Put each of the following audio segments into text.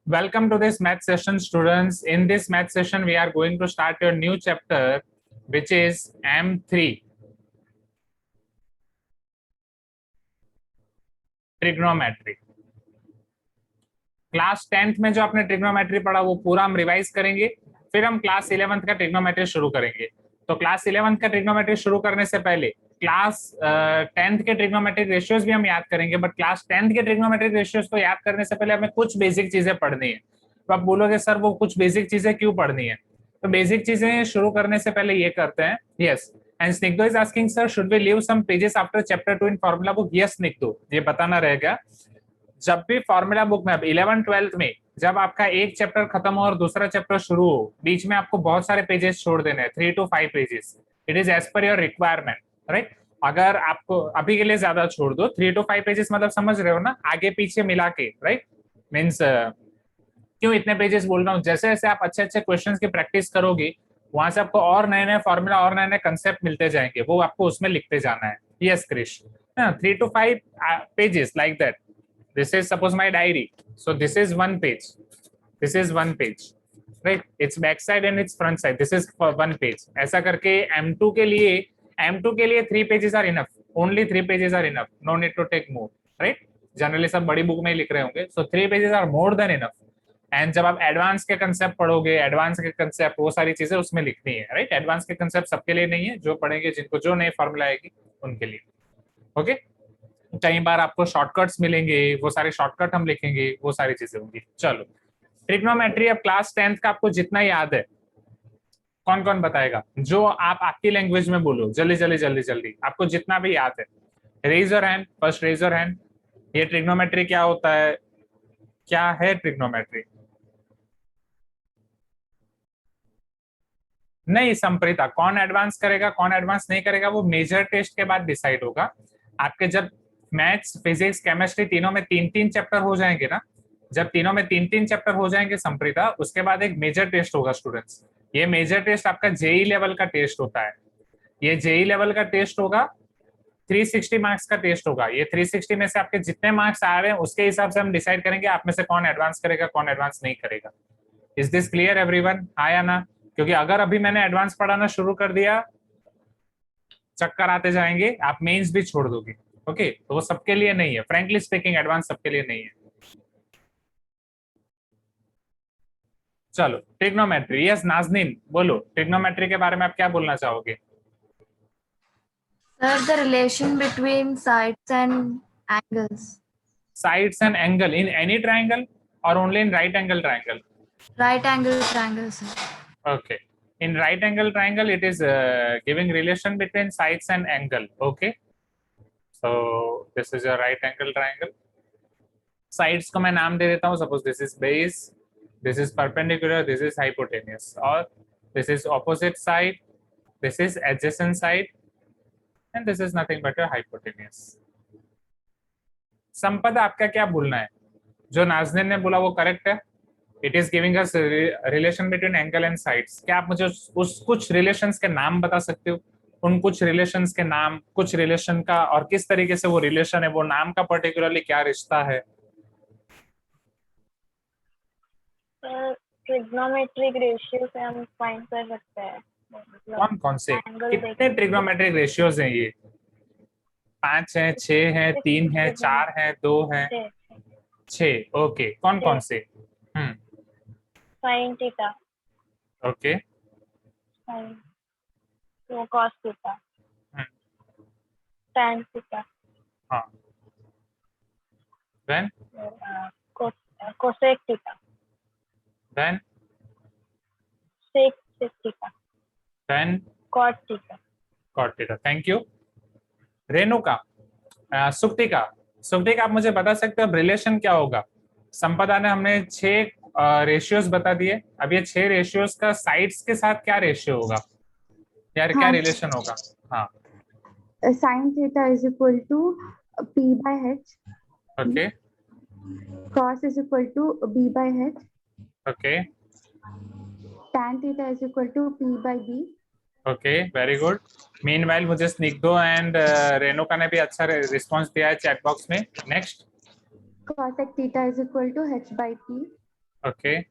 Welcome to this math session, students. In this math session, we are going to start your new chapter, which is M3, Trigonometry. Class 10th में जो आपने trigonometry पढ़ा वो पूरा हम revise करेंगे, फिर हम क्लास 11th का ट्रिग्नोमेट्री शुरू करेंगे. तो क्लास 11th का ट्रिग्नोमेट्री शुरू करने से पहले क्लास 10th के ट्रिग्नोमेट्रिक रेशियोज भी हम याद करेंगे, बट क्लास 10th के ट्रिग्नोमेट्रिक रेशियोज को याद करने से पहले हमें कुछ बेसिक चीजें पढ़नी है. तो आप बोलोगे सर वो कुछ बेसिक चीजें क्यों पढ़नी है? तो बेसिक चीजें शुरू करने से पहले ये करते हैं. Yes, and Snigdho is asking sir should we leave some pages after chapter 2 in formula book. Yes Snigdho, ये बताना रहेगा. जब भी फॉर्मूला बुक में 11th-12th में जब आपका एक चैप्टर खत्म हो और दूसरा चैप्टर शुरू हो, बीच में आपको बहुत सारे पेजेस छोड़ देने हैं, 3 to 5 pages. It is as per your requirement, right? अगर आपको अभी के लिए ज्यादा छोड़ दो, 3 to 5 पेजेस मतलब समझ रहे हो ना, आगे पीछे मिला के, राइट? मीन्स क्यों इतने पेजेस बोल रहा हूँ, जैसे जैसे आप अच्छे अच्छे क्वेश्चन की प्रैक्टिस करोगे वहां से आपको और नए नए फॉर्मूला और नए नए कंसेप्ट मिलते जाएंगे, वो आपको उसमें लिखते जाना है. Yes Krish, 3 to 5 pages like that. This is suppose my diary. So this is one page. This is one page, right? It's back side and it's front side. This is for one page. ऐसा करके M2 के लिए 3 pages are enough. Only 3 pages are enough. No need to take more, right? Generally सब बड़ी book में ही लिख रहे होंगे. So 3 pages are more than enough. And जब आप एडवांस के कंसेप्ट पढ़ोगे, एडवांस के कंसेप्ट वो सारी चीजें उसमें लिखनी है, राइट? एडवांस के कंसेप्ट सबके लिए नहीं है, जो पढ़ेंगे जिनको जो नई फॉर्मूला आएगी उनके लिए. ओके, कई बार आपको शॉर्टकट्स मिलेंगे, वो सारे शॉर्टकट हम लिखेंगे, वो सारी चीजें होंगी. चलो, ट्रिग्नोमेट्री अब क्लास 10th का आपको जितना याद है, कौन कौन बताएगा? जो आप आपकी लैंग्वेज में बोलो, जल्दी जल्दी जल्दी जल्दी, आपको जितना भी याद है. Raise your hand, first raise your hand. ये ट्रिग्नोमेट्री क्या होता है, क्या है ट्रिग्नोमेट्री? नहीं संप्रीता, कौन एडवांस करेगा कौन एडवांस नहीं करेगा वो मेजर टेस्ट के बाद डिसाइड होगा. आपके जब मैथ्स, फिजिक्स, केमिस्ट्री तीनों में 3-3 चैप्टर हो जाएंगे ना, जब तीनों में 3-3 चैप्टर हो जाएंगे संप्रीता, उसके बाद एक मेजर टेस्ट होगा स्टूडेंट्स. ये मेजर टेस्ट आपका जेई लेवल का टेस्ट होता है. ये जेई लेवल का टेस्ट होगा, 360 मार्क्स का टेस्ट होगा. ये 360 में से आपके जितने मार्क्स आ रहे हैं उसके हिसाब से हम डिसाइड करेंगे आप में से कौन एडवांस करेगा कौन एडवांस नहीं करेगा. Is this clear everyone? हाँ या ना? क्योंकि अगर अभी मैंने एडवांस पढ़ाना शुरू कर दिया, चक्कर आते जाएंगे, आप मेंस भी छोड़ दोगे. ओके, तो वो सबके लिए नहीं है. फ्रैंकली स्पीकिंग एडवांस सबके लिए नहीं है. चलो, ट्रिग्नोमेट्री. यस नाज़नीन, बोलो ट्रिग्नोमेट्री के बारे में आप क्या बोलना चाहोगे? Sir, the relation between sides and angles. Sides and angle in any triangle or only in right angle triangle? Right angle triangle, sir. Okay, in right angle triangle it is giving relation between sides and angle. Okay, so this is your right angle triangle. Sides को मैं नाम दे देता हूँ. Suppose this is base, this is perpendicular, this is hypotenuse, or this is opposite side, this is adjacent side, and this is nothing but your hypotenuse. संपदा, आपका क्या बोलना है? जो नाज़नीन ने बोला वो करेक्ट है. It is giving us relation between angle and sides. क्या आप मुझे उस कुछ रिलेशंस के नाम बता सकते हो? उन कुछ रिलेशंस के नाम, कुछ रिलेशन का और किस तरीके से वो रिलेशन है, वो नाम का पर्टिकुलरली क्या रिश्ता है? ट्रिग्नोमेट्रिक रेशियो से हम फाइंड कर सकते हैं. कौन कौन से, कितने ट्रिग्नोमेट्रिक रेशियोज हैं? ये 5 है, 6 है, 3 है, 4 है, 2 है, 6. ओके, कौन कौन से? Sine theta. ओके, साइन, तो कॉस थीटा, टैन थीटा, हाँ, then cosec theta, then sec theta, then cot theta. Cot theta. Thank you. Renuka, Suktika, आप मुझे बता सकते हो रिलेशन क्या होगा? संपदा ने हमने 6 रेशियोज बता दिए. अब ये 6 रेशियोज का साइड्स के साथ क्या रेशियो होगा यार? क्या रिलेशन होगा? हाँ, sin theta is equal to p by h. Okay, Cos is equal to b by h. Okay, Tan theta is equal to p by b. Okay, very good. Meanwhile मुझे स्निग्धो and Renuka ने भी अच्छा response दिया है chat box में. Next, Cosec theta is equal to h by p. Okay.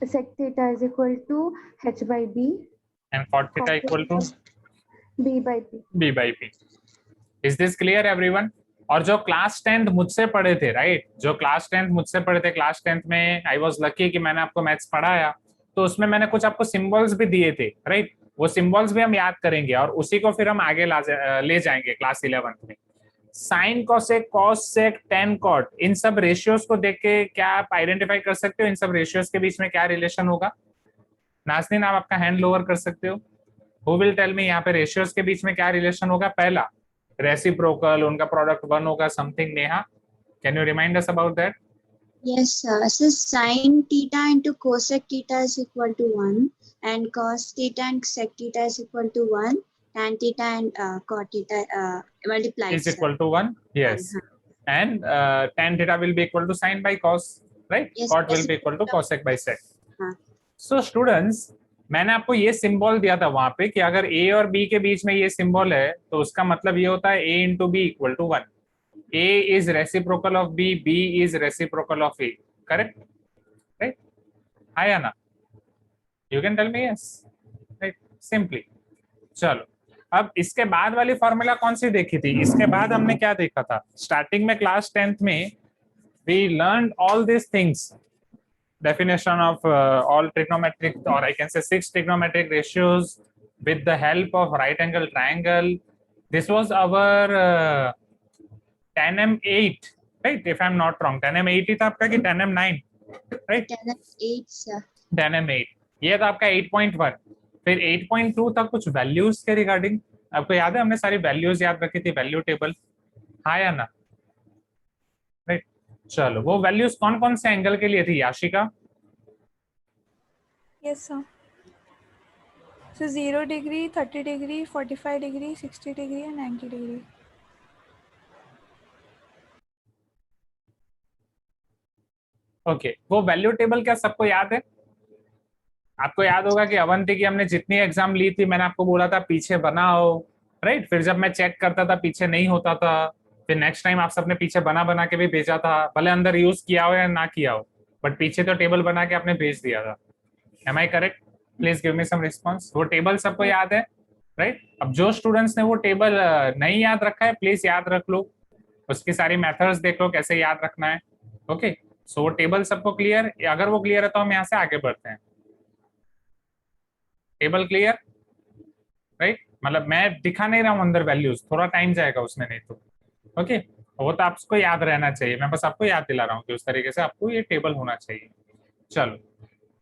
Sec theta is equal to h by b. And cot theta equal to b by p. b by p. Is this clear everyone? और जो class 10th मुझसे पढ़े थे, right, जो class 10th मुझसे पढ़े थे, class 10th में आई वाज लकी कि मैंने आपको मैथ्स पढ़ाया, तो उसमें मैंने कुछ आपको सिंबल्स भी दिए थे, राइट, वो सिंबल्स भी हम याद करेंगे और उसी को फिर हम आगे ले जाएंगे क्लास 11th में। Sine cosec cos sec tan cot, इन सब रेशियोज को देख के क्या आप आइडेंटिफाई कर सकते हो इन सब रेशियोज के बीच में क्या रिलेशन होगा? नाज़नीन, आप आपका हैंड लोअर कर सकते हो। हु विल टेल मी यहाँ पे रेशियोज के बीच में क्या रिलेशन होगा? पहला रेसिप्रोकल, उनका प्रोडक्ट 1 होगा, something. Neha, can you remind us about that? Yes, sir. So sin theta into cosec theta is equal to 1, and cos theta and sec theta is equal to 1, tan theta and cot theta multiplied. Is equal to 1, yes. And tan theta will be equal to sin by cos, right? Yes, Cot will yes. be equal to cosec by sec. हाँ. So students, मैंने आपको ये symbol दिया था वहां पे कि अगर a और b के बीच में ये सिंबल है तो उसका मतलब ये होता है a into b equal to 1. A is reciprocal of b, b is reciprocal of a. Correct? Right? Hi Anna. You can tell me yes. Right? Simply. चलो, अब इसके बाद वाली फॉर्मूला कौन सी देखी थी? इसके बाद हमने क्या देखा था? स्टार्टिंग में क्लास 10th में we learned all these things. Definition of all trigonometric, or I can say 6 trigonometric ratios with the help of right angle triangle. This was our TANM8, right? If I'm not wrong, TANM8 ही था आपका कि TANM9, right? TANM8, sir. TANM8 ये था आपका 8.1. फिर 8.2 था कुछ values के रिगार्डिंग, आपको याद है हमने सारी वैल्यूज याद रखी थी, वैल्यू टेबल, हाँ या ना? राइट, चलो वो वैल्यूज कौन कौन से एंगल के लिए थी Yashika? Yes, sir. So 0 degree, 30 degree, 45 degree, 60 degree, and 90 degree. Okay, वो वैल्यू टेबल क्या सबको याद है? आपको याद होगा कि अवंती की हमने जितनी एग्जाम ली थी मैंने आपको बोला था पीछे बनाओ, राइट? फिर जब मैं चेक करता था पीछे नहीं होता था, फिर नेक्स्ट टाइम आप सबने पीछे बना बना के भी भेजा था, भले अंदर यूज किया हो या ना किया हो, बट पीछे तो टेबल बना के आपने भेज दिया था। Am I correct? Please give me some response. वो टेबल सबको याद है, राइट? अब जो स्टूडेंट्स ने वो टेबल नहीं याद रखा है प्लीज याद रख लो, उसकी सारी मेथड्स देख लो कैसे याद रखना है। ओके, सो वो टेबल सबको क्लियर? अगर वो क्लियर है तो हम यहाँ से आगे बढ़ते हैं। Table clear, right? मतलब मैं दिखा नहीं रहा हूँ अंदर वैल्यूज, थोड़ा टाइम जाएगा उसमें, नहीं तो ओके। वो तो आपको याद रहना चाहिए, मैं बस आपको याद दिला रहा हूँ कि उस तरीके से आपको ये टेबल होना चाहिए। चलो,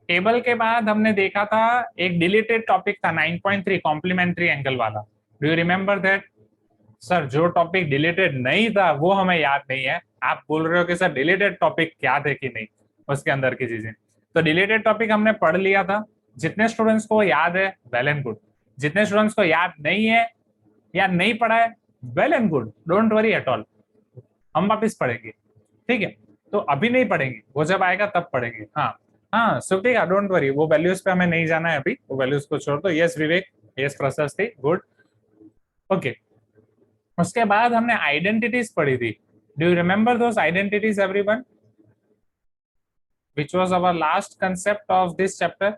टेबल के बाद हमने देखा था एक डिलीटेड टॉपिक था 9.3 कॉम्प्लीमेंट्री एंगल वाला। Do you remember that? Sir जो टॉपिक डिलीटेड नहीं था वो हमें याद नहीं है, आप बोल रहे हो कि सर डिलीटेड टॉपिक याद है कि नहीं, उसके अंदर की चीजें। तो डिलीटेड टॉपिक हमने पढ़ लिया था। जितने स्टूडेंट्स को याद है वेल एंड गुड, जितने स्टूडेंट्स को याद नहीं है या नहीं पढ़ा है well and good, don't worry at all, हम वापिस पढ़ेंगे, ठीक है? तो अभी नहीं पढ़ेंगे, वो जब आएगा तब पढ़ेंगे। हाँ हाँ सुप्रिया, डोंट वरी, वो वैल्यूज पे हमें नहीं जाना है अभी, वो वैल्यूज को छोड़ दो। Yes Vivek, yes Prashasti, good, okay. उसके बाद हमने आइडेंटिटीज पढ़ी थी। Do you remember those identities everyone? Which was our last concept of this chapter,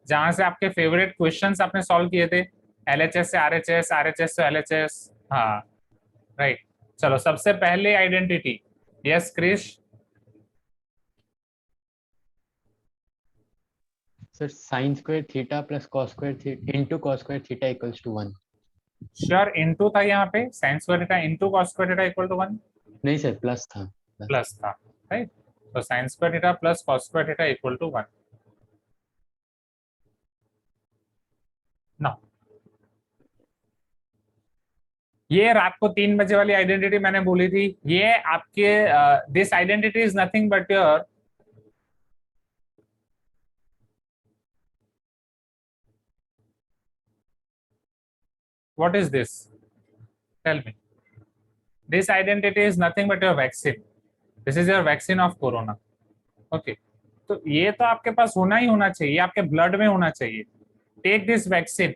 जहां से आपके फेवरेट क्वेश्चंस आपने सॉल्व किए थे, एलएचएस से आरएचएस, आरएचएस से एलएचएस। हाँ राइट, चलो सबसे पहले identity, yes Krish? Sir sin square theta plus cos square theta into cos square theta equals to 1. Sure, into था यहाँ पे, sin square theta into cos square theta equal to 1? नहीं sir, plus था। Plus था, right? तो sin square theta plus cos square theta equal to 1। Now ये रात को 3 बजे वाली आइडेंटिटी मैंने बोली थी, ये आपके this identity is nothing but your what is this? Tell me. This identity is nothing but your vaccine. This is your vaccine of corona. Okay, तो ये तो आपके पास होना ही होना चाहिए, आपके ब्लड में होना चाहिए। टेक दिस वैक्सीन,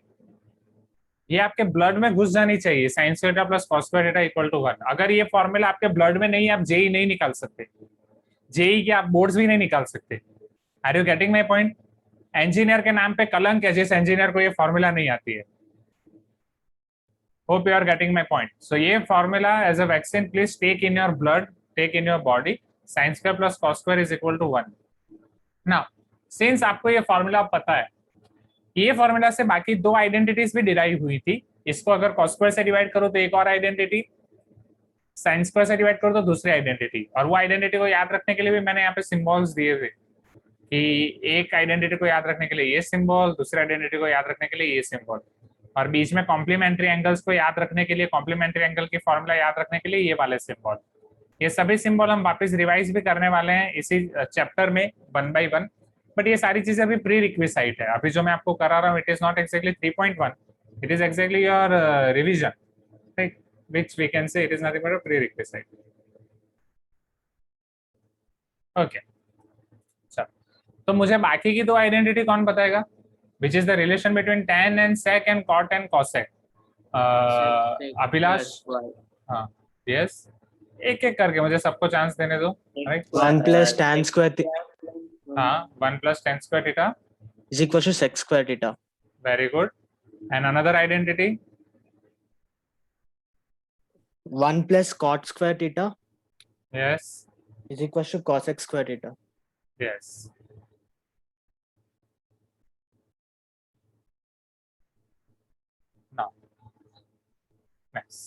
ये आपके ब्लड में घुस जानी चाहिए। sin square theta plus cos square theta equal to 1। अगर ये फॉर्मूला आपके ब्लड में नहीं है, आप जेई नहीं निकाल सकते, जेई के आप बोर्ड्स भी नहीं निकाल सकते। Are you getting my point? Engineer के नाम पे कलंक है जिस इंजीनियर को ये फॉर्मूला नहीं आती है। Hope you are getting my point. So ये formula as a vaccine please take in your blood, take in your body, sin square plus cos square is equal to 1. Now since आपको ये formula पता है, ये formula से बाकी दो identities भी डिराइव हुई थी। इसको अगर cos square से डिवाइड करो तो एक और आइडेंटिटी, sin square से डिवाइड करो तो दूसरी आइडेंटिटी। और वो आइडेंटिटी को याद रखने के लिए भी मैंने यहाँ पे सिंबल्स दिए थे कि एक आइडेंटिटी को याद रखने के लिए ये सिंबल, दूसरी आइडेंटिटी को याद रखने के लिए ये सिंबल, और बीच में कॉम्प्लीमेंट्री एंगल्स को याद रखने के लिए, कॉम्प्लीमेंट्री एंगल की फॉर्मूला याद रखने के लिए ये वाले सिंबल। ये सभी सिंबल हम वापस रिवाइज भी करने वाले हैं इसी चैप्टर में 1 by 1, बट ये सारी चीजें अभी प्री रिक्विसाइट है। अभी जो मैं आपको करा रहा हूँ it is not exactly 3.1, it is exactly your revision, right, which we can say it is nothing but a prerequisite. Okay, चलो तो मुझे बाकी की दो आइडेंटिटी कौन बताएगा? Which is the relation between tan and sec and cot and cosec? Abhilash, हाँ, yes, एक एक करके मुझे सबको चांस देने दो, राइट? 1 plus tan square हाँ, 1 plus tan square theta is equal to sec square theta. very good. And another identity? 1 plus cot square theta Yes, is equal to cosec square theta. yes. Now, nice.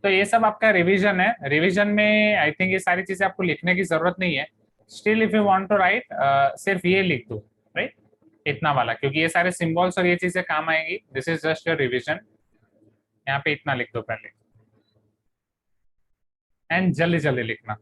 तो ये सब आपका revision है। Revision में I think ये सारी चीजें आपको लिखने की जरूरत नहीं है। Still if you want to write, सिर्फ ये लिख दो, राइट, इतना वाला, क्योंकि ये सारे सिंबल्स और ये चीजें काम आएंगी। This is just your revision. यहाँ पे इतना लिख दो पहले, एंड जल्दी जल्दी लिखना।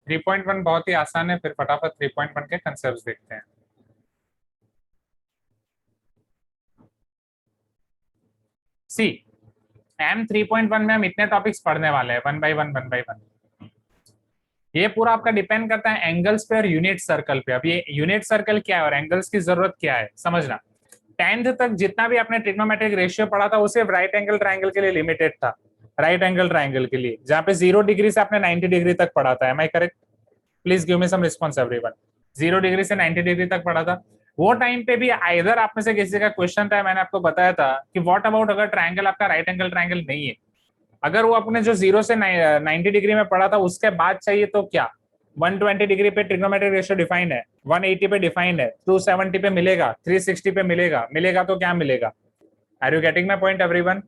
थ्री पॉइंट वन बहुत ही आसान है, फिर फटाफट 3.1 के कंसेप्ट देखते हैं। सी एम 3.1 में हम इतने टॉपिक्स पढ़ने वाले हैं, 1 by 1। ये पूरा आपका डिपेंड करता है एंगल्स पे और यूनिट सर्कल पे। अब ये यूनिट सर्कल क्या है और एंगल्स की जरूरत क्या है समझना। 10th तक जितना भी आपने ट्रिग्नोमेट्रिक रेशियो पढ़ा था वो सिर्फ राइट एंगल ट्राइंगल के लिए लिमिटेड था, राइट एंगल ट्राइंगल के लिए, जहाँ पे 0 डिग्री से आपने 90 डिग्री तक पढ़ा था। Am I correct? Please give me some response everyone. 0 degree से 90 डिग्री तक पढ़ा था। वो टाइम पे भी आइदर आप में से किसी का क्वेश्चन था, मैंने आपको बताया था कि व्हाट अबाउट अगर ट्राइंगल आपका राइट एंगल ट्राइंगल नहीं है, अगर वो आपने जो 0 से 90 डिग्री में पढ़ा था उसके बाद चाहिए तो क्या? 120 डिग्री पे ट्रिग्नोमेट्रिक रेशियो डिफाइन है, 180 पे डिफाइन है, 270 पे मिलेगा, 360 पे मिलेगा तो क्या मिलेगा? Are you getting my point everyone?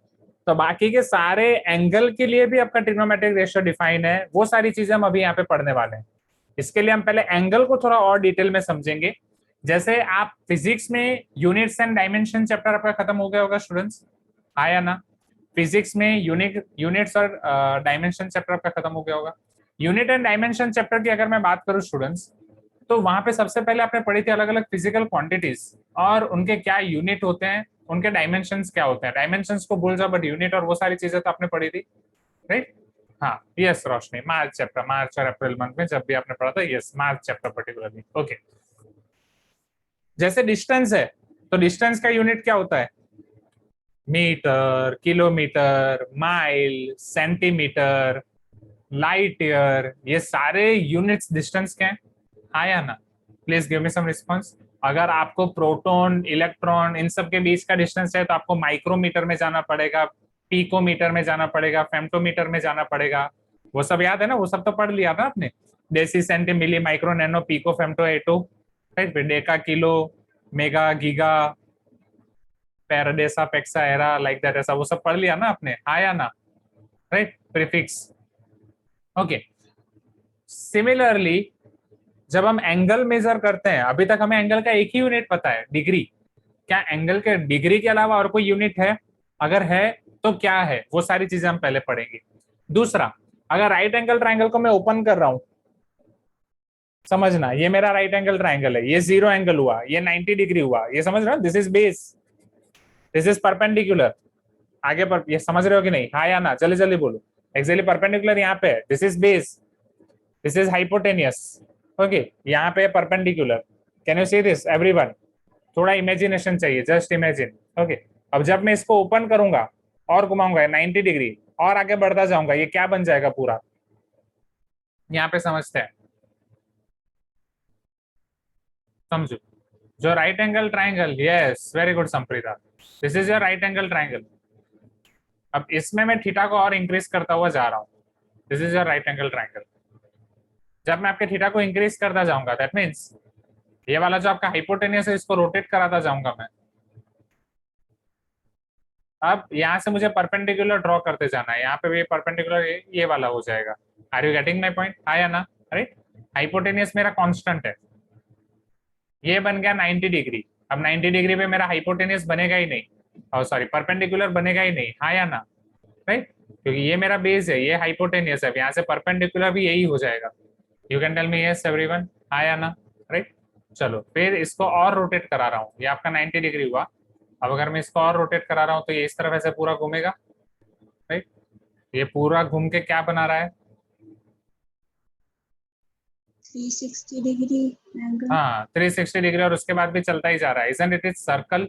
तो बाकी के सारे एंगल के लिए भी आपका ट्रिग्नोमेट्रिक रेशियो डिफाइन है। वो सारी चीजें हम अभी यहाँ पे पढ़ने वाले हैं। इसके लिए हम पहले एंगल को थोड़ा और डिटेल में समझेंगे। जैसे आप फिजिक्स में यूनिट्स एंड डायमेंशन चैप्टर आपका खत्म हो गया होगा स्टूडेंट्स, आया ना? फिजिक्स में यूनिट्स और डायमेंशन चैप्टर आपका खत्म हो गया होगा। यूनिट एंड डायमेंशन चैप्टर की अगर मैं बात करूं स्टूडेंट्स, तो वहां पे सबसे पहले आपने पढ़ी थी अलग अलग फिजिकल क्वांटिटीज और उनके क्या यूनिट होते हैं, उनके डायमेंशंस क्या होते हैं। डायमेंशंस को भूल जाओ, बट यूनिट और वो सारी चीजें तो आपने पढ़ी थी, राइट? हाँ, यस रोशनी, मार्च चैप्टर, मार्च और अप्रैल मंथ में जब भी आपने पढ़ा था, yes, march chapter particularly. Okay, जैसे डिस्टेंस है तो डिस्टेंस का यूनिट क्या होता है? Metre, kilometre, mile, centimetre, light year, ये सारे यूनिट्स डिस्टेंस के हैं, आया ना? Please give me some response. अगर आपको प्रोटॉन, इलेक्ट्रॉन, इन सब के बीच का डिस्टेंस है तो आपको माइक्रोमीटर में जाना पड़ेगा, पिकोमीटर में जाना पड़ेगा, फेम्टोमीटर में जाना पड़ेगा। वो सब याद है ना? वो सब तो पढ़ लिया ना आपने, deci, centi, milli, micro, nano, pico, femto, atto, right? Deca, kilo, mega, giga, पैराडेसा, पेक्सा, एरा, लाइक दैट, ऐसा वो सब पढ़ लिया ना आपने, आया ना? राइट? प्रीफिक्स। ओके, सिमिलरली जब हम एंगल मेजर करते हैं, अभी तक हमें एंगल का एक ही यूनिट पता है, डिग्री। क्या एंगल के डिग्री के अलावा और कोई यूनिट है? अगर है तो क्या है? वो सारी चीजें हम पहले पढ़ेंगे। दूसरा, अगर राइट एंगल ट्राइंगल को मैं ओपन कर रहा हूं, समझना, ये मेरा राइट एंगल ट्राइंगल है, ये 0 एंगल हुआ, ये 90 डिग्री हुआ, ये समझ रहे हो? This is base, this is perpendicular. आगे पर ये समझ रहे हो कि नहीं? हाँ या ना? जल्दी जल्दी बोलो। एक्चुअली परपेंडिकुलर यहाँ पे है, this is base, this is hypotenuse, okay यहाँ पे perpendicular, can you see this everyone? थोड़ा इमेजिनेशन चाहिए, जस्ट इमेजिन। ओके अब जब मैं इसको ओपन करूंगा और घुमाऊंगा 90 डिग्री और आगे बढ़ता जाऊंगा, ये क्या बन जाएगा पूरा? यहाँ पे समझते हैं, समझो। जो right angle triangle, yes very good Sampreeta, this is your right angle triangle. अब इसमें मैं थीटा को और इंक्रीज करता हुआ जा रहा हूँ, this is your right angle triangle. जब मैं आपके थीटा को इंक्रीज करता जाऊंगा, दैट मीन्स ये वाला जो आपका हाइपोटेनियस है इसको रोटेट कराता जाऊंगा मैं। अब यहाँ से मुझे परपेंडिकुलर ड्रॉ करते जाना है, यहाँ पे भी परपेंडिकुलर ये वाला हो जाएगा। Are you getting my point? हाँ या ना? राइट, हाइपोटेनियस मेरा कांस्टेंट है, ये बन गया 90 डिग्री। अब 90 डिग्री पे मेरा हाइपोटेनियस बनेगा ही नहीं, और सॉरी परपेंडिकुलर बनेगा ही नहीं, हाँ या ना? राइट, क्योंकि ये मेरा बेस है, ये हाइपोटेनियस है, यहाँ से परपेंडिकुलर भी यही हो जाएगा। You can tell me yes everyone, हाँ या ना? राइट, चलो फिर इसको और रोटेट करा रहा हूँ, ये आपका 90 डिग्री हुआ। अब अगर मैं इसको और रोटेट करा रहा हूँ तो ये इस तरफ ऐसे पूरा घूमेगा, राइट? ये पूरा घूम के क्या बना रहा है? 360 डिग्री एंगल। हाँ 360 डिग्री, और उसके बाद भी चलता ही जा रहा है, isn't it is circle,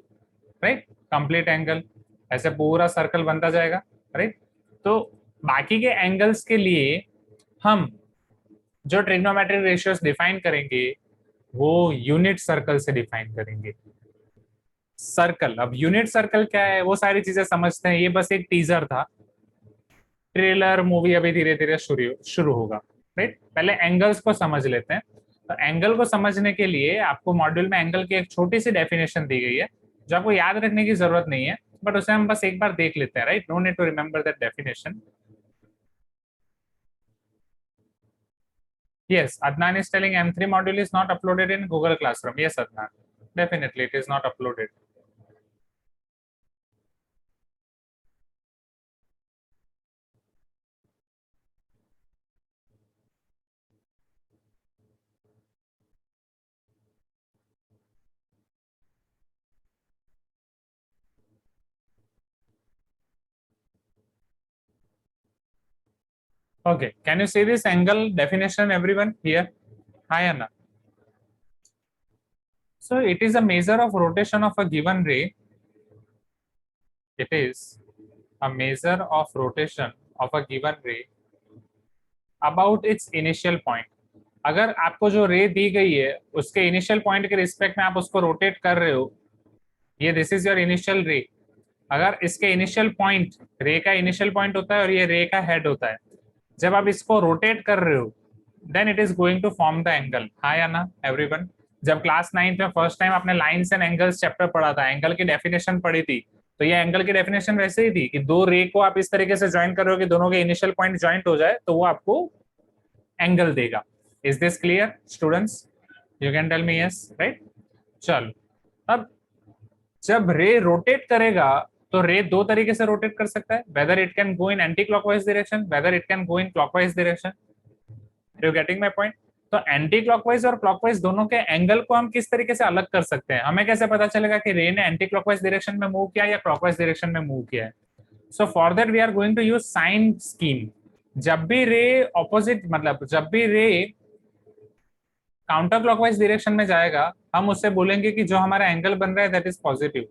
right? Complete angle, ऐसे पूरा सर्कल बनता जाएगा, राइट? तो बाकी के एंगल्स के लिए हम जो ट्रिग्नोमेट्रिक रेशियोज डिफाइन करेंगे वो यूनिट सर्कल से डिफाइन करेंगे। सर्कल, अब यूनिट सर्कल क्या है वो सारी चीजें समझते हैं, ये बस एक टीजर था, ट्रेलर मूवी अभी धीरे धीरे शुरू होगा, राइट? पहले एंगल्स को समझ लेते हैं। तो एंगल को समझने के लिए आपको मॉड्यूल में एंगल की एक छोटी सी डेफिनेशन दी गई है जो आपको याद रखने की जरूरत नहीं है, बट उसे हम बस एक बार देख लेते हैं, right? No need to remember that definition. Yes, Adnan is telling M3 module is not uploaded in Google Classroom. Yes, Adnan, definitely it is not uploaded. Okay, can you see this angle definition, everyone here? Hi, Anna. So it is a measure of rotation of a given ray. It is a measure of rotation of a given ray about its initial point. अगर आपको जो रे दी गई है उसके initial point के respect में आप उसको रोटेट कर रहे हो, ये दिस इज योर इनिशियल रे। अगर इसके इनिशियल पॉइंट, रे का इनिशियल पॉइंट होता है और ये रे का हेड होता है, जब आप इसको रोटेट कर रहे हो then it is going to form the angle. हाँ या ना एवरीवन? जब क्लास 9th में फर्स्ट टाइम आपने लाइन्स एंड एंगल्स चैप्टर पढ़ा था, एंगल की डेफिनेशन पढ़ी थी, तो ये एंगल की डेफिनेशन वैसे ही थी कि दो रे को आप इस तरीके से ज्वाइन कर रहे हो कि दोनों के इनिशियल पॉइंट ज्वाइंट हो जाए तो वो आपको एंगल देगा। Is this clear students? You can tell me yes, right? चल, अब जब रे रोटेट करेगा तो रे दो तरीके से रोटेट कर सकता है, whether it can go in anti clockwise direction, whether it can go in clockwise direction. You getting my point? तो एंटी क्लॉकवाइज और क्लॉकवाइज दोनों के एंगल को हम किस तरीके से अलग कर सकते हैं? हमें कैसे पता चलेगा कि रे ने एंटी क्लॉकवाइज डायरेक्शन में मूव किया या क्लॉकवाइज डायरेक्शन में मूव किया है? So for that we are going to use sign scheme. जब भी रे ऑपोजिट, मतलब जब भी रे काउंटर क्लॉकवाइज डायरेक्शन में जाएगा, हम उससे बोलेंगे कि जो हमारा एंगल बन रहा है दैट इज पॉजिटिव।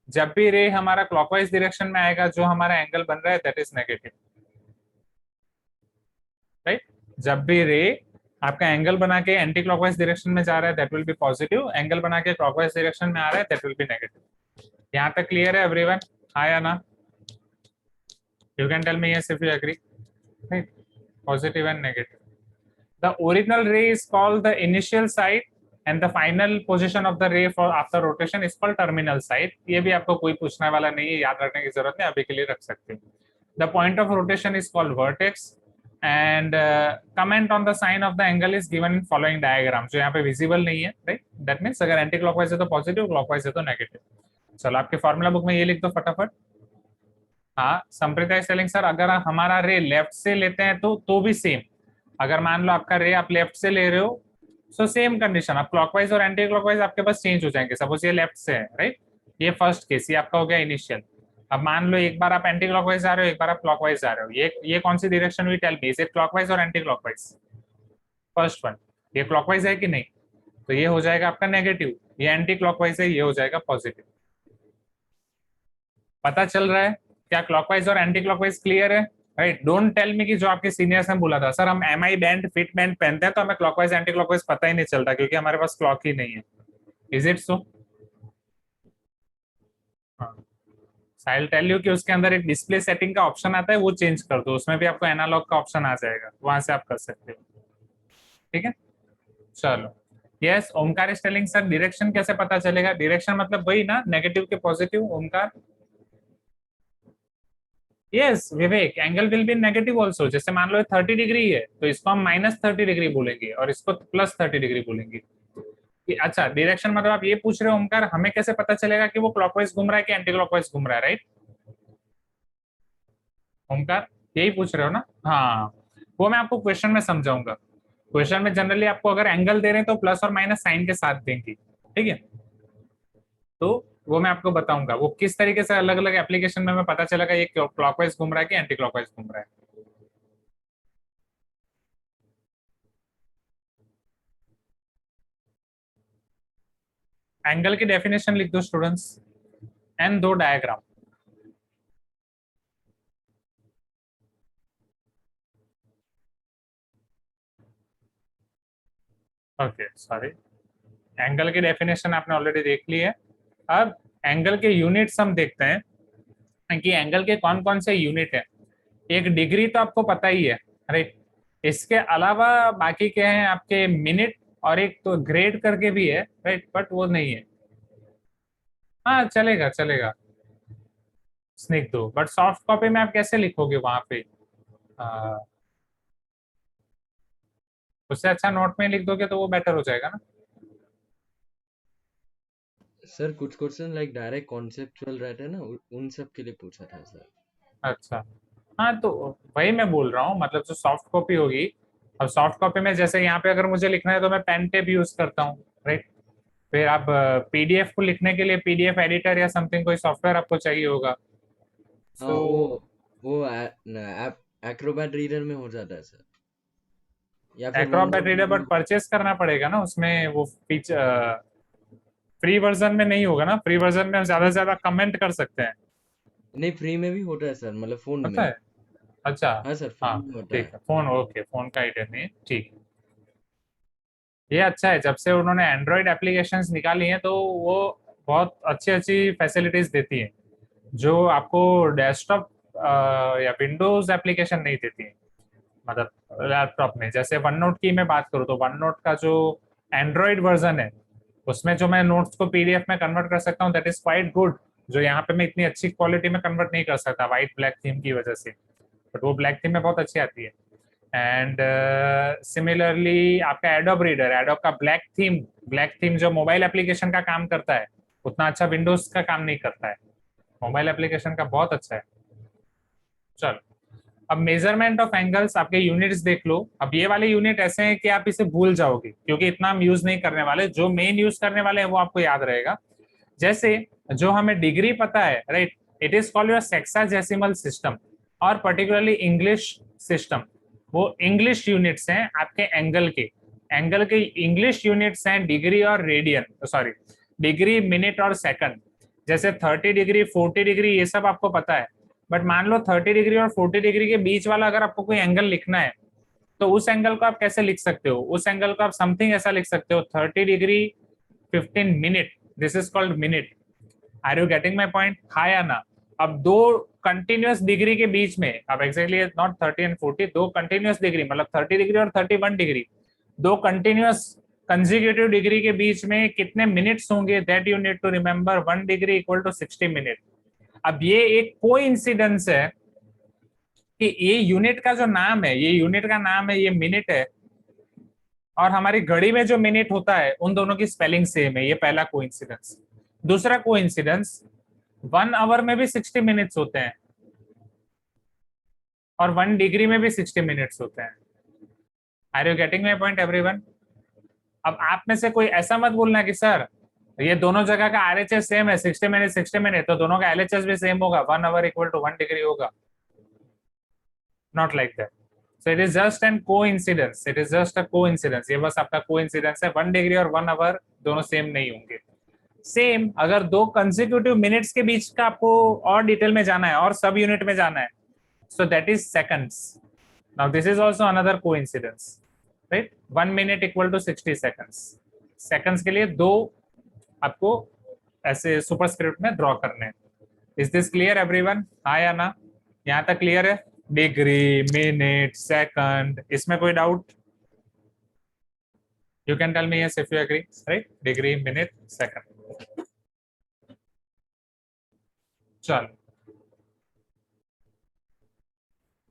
जब भी रे हमारा क्लॉकवाइज डायरेक्शन में आएगा, जो हमारा एंगल बन रहा है दैट इज नेगेटिव, राइट? जब भी रे आपका एंगल बना के एंटी क्लॉकवाइज डायरेक्शन में जा रहा है that will be positive, angle बना के क्लॉकवाइज डायरेक्शन में आ रहा है दैट विल बी नेगेटिव। यहाँ तक क्लियर है एवरीवन? हाँ या ना? You can tell me yes if you agree, right? Positive and negative. The original ray is called the initial site and the final position of the ray for after rotation is called terminal site. ये भी आपको कोई पूछने वाला नहीं है, याद रखने की जरूरत नहीं, अभी के लिए रख सकते हो। The point of rotation is called vertex and comment on the sign of the angle is given in following diagram, जो यहाँ पे visible नहीं है, right? That means अगर एंटी क्लॉकवाइज है तो पॉजिटिव, क्लॉकवाइज है तो नेगेटिव। चलो आपके फॉर्मूला बुक में ये लिख दो फटाफट। हाँ, संप्रीता इज टेलिंग सर अगर हमारा रे लेफ्ट से लेते हैं तो भी सेम। अगर मान लो आपका रे आप लेफ्ट से ले रहे हो, सो सेम कंडीशन, आप क्लॉकवाइज और एंटी क्लॉकवाइज आपके पास चेंज हो जाएंगे। सपोज ये लेफ्ट से है, राइट? ये फर्स्ट केस, ये आपका हो गया इनिशियल। अब मान लो एक बार आप एंटी क्लॉकवाइज जा रहे हो, एक बार आप क्लॉकवाइज जा रहे हो, ये कौन सी डायरेक्शन हुई? Tell me, is it clockwise और एंटी क्लॉकवाइज? First one. ये क्लॉकवाइज है कि नहीं, तो ये हो जाएगा आपका नेगेटिव, ये एंटी क्लॉकवाइज है, ये हो जाएगा पॉजिटिव। पता चल रहा है क्या क्लॉकवाइज और एंटी क्लॉकवाइज क्लियर है? राइट, डोंट टेल मी कि जो आपके सीनियर्स ने बोला था सर हम एमआई बैंड फिट बैंड पहनते हैं तो हमें क्लॉकवाइज एंटी क्लॉकवाइज पता ही नहीं चलता क्योंकि हमारे पास क्लॉक ही नहीं है। Is it so? I tell you कि उसके अंदर एक डिस्प्ले सेटिंग का ऑप्शन आता है, वो चेंज कर दो, उसमें भी आपको एनालॉग का ऑप्शन आ जाएगा, वहां से आप कर सकते हो। ठीक है, चलो। Yes, Omkar is telling sir direction कैसे पता चलेगा? डायरेक्शन मतलब वही ना, नेगेटिव के positive. Omkar, yes Vivek, angle will be negative also. जैसे मान लो 30 डिग्री है तो इसको हम -30 डिग्री बोलेंगे और इसको +30 डिग्री बोलेंगे। अच्छा, डायरेक्शन मतलब आप ये पूछ रहे हो ओमकार हमें कैसे पता चलेगा कि वो क्लॉकवाइज घूम रहा है कि एंटी क्लॉकवाइज घूम रहा है, राइट ओमकार? यही पूछ रहे हो ना? हाँ, वो मैं आपको क्वेश्चन में समझाऊंगा। क्वेश्चन में जनरली आपको अगर एंगल दे रहे हैं तो प्लस और माइनस साइन के साथ देंगे, ठीक है? तो वो मैं आपको बताऊंगा वो किस तरीके से अलग अलग एप्लीकेशन में हमें पता चलेगा ये क्लॉकवाइज घूम रहा है कि एंटी क्लॉकवाइज घूम रहा है। एंगल की डेफिनेशन लिख दो स्टूडेंट्स एंड दो डायग्राम। ओके सॉरी, एंगल की डेफिनेशन आपने ऑलरेडी देख ली है। अब एंगल के यूनिट्स हम देखते हैं कि एंगल के कौन कौन से यूनिट है। एक डिग्री तो आपको पता ही है, राइट? इसके अलावा बाकी क्या है आपके मिनट और एक तो ग्रेड करके भी है, राइट? बट वो नहीं है। हाँ चलेगा चलेगा, स्निक दो, बट सॉफ्ट कॉपी में आप कैसे लिखोगे वहां पे? उससे अच्छा नोट में लिख दोगे तो वो बेटर हो जाएगा ना। सर कुछ क्वेश्चन लाइक डायरेक्ट कॉन्सेप्चुअल रहते हैं ना, उन सब के लिए पूछा था सर। अच्छा, हाँ तो वही मैं बोल रहा हूँ, मतलब जो सॉफ्ट कॉपी होगी, अब सॉफ्ट कॉपी में जैसे यहाँ पे अगर मुझे लिखना है तो मैं पेन टेप यूज करता हूँ, राइट? फिर आप पीडीएफ को लिखने के लिए पीडीएफ एडिटर या समथिंग कोई सॉफ्टवेयर आपको चाहिए होगा। हाँ वो ऐप एक्रोबैट रीडर में हो जाता है सर, या फिर एक्रोबैट रीडर बट परचेस करना पड़ेगा ना, उसमें वो फीचर फ्री वर्जन में नहीं होगा ना। फ्री वर्जन में हम ज्यादा से ज्यादा कमेंट कर सकते हैं। नहीं, फ्री में भी होता है सर, मतलब फोन पता में। है? अच्छा, हाँ सर, हाँ फोन में होता ठीक है। है, फोन ओके, फोन का आइडिया नहीं है, ठीक है। ये अच्छा है, जब से उन्होंने एंड्रॉइड एप्लीकेशंस निकाली हैं तो वो बहुत अच्छी अच्छी फैसिलिटीज देती हैं जो आपको डेस्कटॉप या विंडोज एप्लीकेशन नहीं देती है। मतलब लैपटॉप में जैसे वन नोट की मैं बात करूँ तो वन नोट का जो एंड्रॉइड वर्जन है उसमें जो मैं नोट्स को पीडीएफ में कन्वर्ट कर सकता हूँ दैट इज क्वाइट गुड, जो यहाँ पे मैं इतनी अच्छी क्वालिटी में कन्वर्ट नहीं कर सकता व्हाइट ब्लैक थीम की वजह से, बट वो ब्लैक थीम में बहुत अच्छी आती है। एंड सिमिलरली आपका एडोब रीडर, एडोब का ब्लैक थीम जो मोबाइल एप्लीकेशन का काम करता है उतना अच्छा विंडोज का काम नहीं करता है, मोबाइल एप्लीकेशन का बहुत अच्छा है। चलो, अब मेजरमेंट ऑफ एंगल्स आपके यूनिट्स देख लो। अब ये वाले यूनिट ऐसे हैं कि आप इसे भूल जाओगे क्योंकि इतना हम यूज नहीं करने वाले, जो मेन यूज करने वाले हैं वो आपको याद रहेगा। जैसे जो हमें डिग्री पता है, right, it is called your sexagesimal system और पर्टिकुलरली इंग्लिश सिस्टम, वो इंग्लिश यूनिट्स हैं आपके एंगल के इंग्लिश यूनिट्स हैं डिग्री और रेडियन, सॉरी डिग्री, मिनट और सेकंड। जैसे 30 डिग्री 40 डिग्री ये सब आपको पता है, बट मान लो 30 डिग्री और 40 डिग्री के बीच वाला अगर आपको कोई एंगल लिखना है तो उस एंगल को आप कैसे लिख सकते हो? उस एंगल को आप समथिंग ऐसा लिख सकते हो 30 degree 15 minute, this is called minute. Are you getting my point? हाँ या ना? अब दो कंटिन्यूअस डिग्री के बीच में, अब एक्जैक्टली नॉट 30 एंड 40, दो कंटिन्यूअस डिग्री मतलब 30 डिग्री और 31 डिग्री, दो कंटिन्यूअस कंसेक्यूटिव डिग्री के बीच में कितने मिनट्स होंगे? That you need to remember 1 degree equal to 60 minute. अब ये एक कोइंसिडेंस है कि ये यूनिट का जो नाम है, ये यूनिट का नाम है, ये मिनट है, और हमारी घड़ी में जो मिनट होता है उन दोनों की स्पेलिंग सेम है। ये पहला कोइंसिडेंस। दूसरा कोइंसिडेंस, 1 आवर में भी 60 मिनट्स होते हैं और 1 डिग्री में भी 60 मिनट्स होते हैं। Are you getting my point everyone? अब आप में से कोई ऐसा मत बोलना कि सर ये दोनों जगह का आरएचएस सेम है, 60 मिनट, तो दोनों का एलएचएस भी सेम होगा, 1 आवर इक्वल टू 1 डिग्री होगा। Not like that. So it is just an coincidence, it is just a coincidence, ये बस आपका कोइंसिडेंस है। 1 डिग्री और 1 आवर दोनों सेम नहीं होंगे। सेम अगर दो कंसेक्यूटिव मिनट्स के बीच का आपको और डिटेल में जाना है और सब यूनिट में जाना है, so that is seconds. Now this is also another coincidence, right. 1 minute equal to 60 seconds. Seconds के लिए दो आपको ऐसे सुपरस्क्रिप्ट में ड्रॉ करने हैं। Is this clear everyone? हाँ या ना? यहाँ तक क्लियर है? डिग्री, मिनट, सेकंड, इसमें कोई doubt? You can tell me yes if you agree, right? Degree, minute, second. चलो,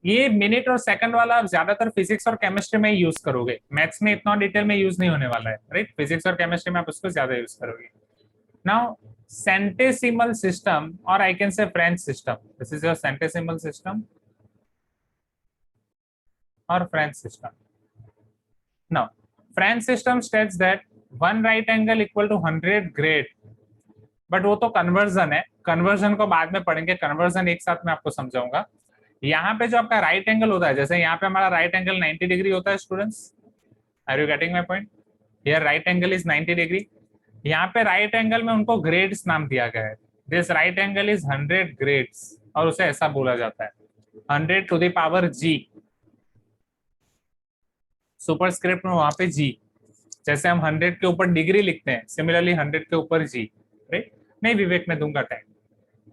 ये मिनट और सेकंड वाला आप ज्यादातर फिजिक्स और केमिस्ट्री में यूज करोगे, मैथ्स में इतना डिटेल में यूज नहीं होने वाला है, राइट? फिजिक्स और केमिस्ट्री में आप उसको ज्यादा यूज करोगे। नाउ सेंटेसिमल सिस्टम, और I can say French system, this is your centesimal system और French system. Now French system states that 1 right angle equal to 100 grade, but वो तो कन्वर्जन है, कन्वर्जन को बाद में पढ़ेंगे, कन्वर्जन एक साथ में आपको समझाऊंगा। यहाँ पे जो आपका राइट एंगल होता है, जैसे यहाँ पे हमारा राइट एंगल 90 डिग्री होता है students, are you getting my point? Here right angle is 90 degree. यहाँ पे राइट एंगल में उनको ग्रेड्स नाम दिया गया है। This right angle is 100 grades, और उसे ऐसा बोला जाता है 100 to the power g, superscript में वहां पे जी, जैसे हम 100 के ऊपर डिग्री लिखते हैं, सिमिलरली 100 के ऊपर जी, राइट? नहीं विवेक, में दूंगा टाइम।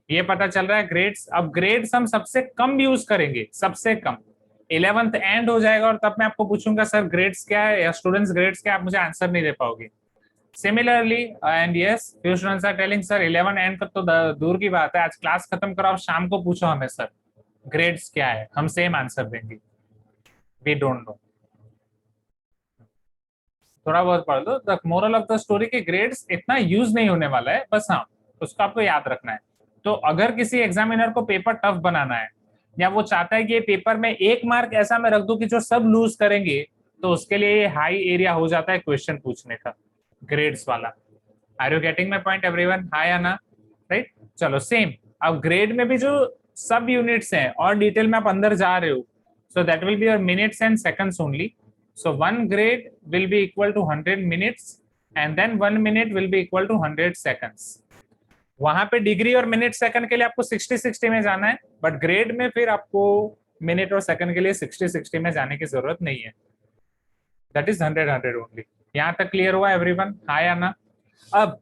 ये पता चल रहा है ग्रेड्स। अब ग्रेड्स हम सबसे कम यूज करेंगे, सबसे कम 11th एंड हो जाएगा, और तब मैं आपको पूछूंगा सर ग्रेड्स क्या है या स्टूडेंट्स ग्रेड्स क्या है, आप मुझे आंसर नहीं दे पाओगे। Similarly and yes, few students are telling sir 11 and का तो दूर की बात है, आज क्लास खत्म करो, आप शाम को पूछो हमें सर ग्रेड्स क्या है, हम सेम आंसर देंगे, वी डोंट नो। थोड़ा बहुत पढ़ लो। The moral of the story के ग्रेड्स इतना यूज नहीं होने वाला है, बस हाँ उसको आपको याद रखना है। तो अगर किसी एग्जामिनर को पेपर टफ बनाना है, या वो चाहता है कि ये पेपर में 1 मार्क ऐसा मैं रख दूं कि जो सब लूज करेंगे, तो उसके लिए ये हाई एरिया हो जाता है क्वेश्चन पूछने का, ग्रेड्स वाला। Are you getting my point everyone? हाँ या ना? राइट, चलो सेम। अब ग्रेड में भी जो सब यूनिट्स हैं और डिटेल में आप अंदर जा रहे हो, so that will be your minutes and seconds only. So 1 grade will be equal to 100 minutes and then 1 minute will be equal to 100 seconds. वहां पे डिग्री और मिनट सेकंड के लिए आपको 60-60 में जाना है, बट ग्रेड में फिर आपको मिनट और सेकंड के लिए 60-60 में जाने की जरूरत नहीं है। That is 100 only. यहाँ तक क्लियर हुआ एवरीवन? हाँ या ना? अब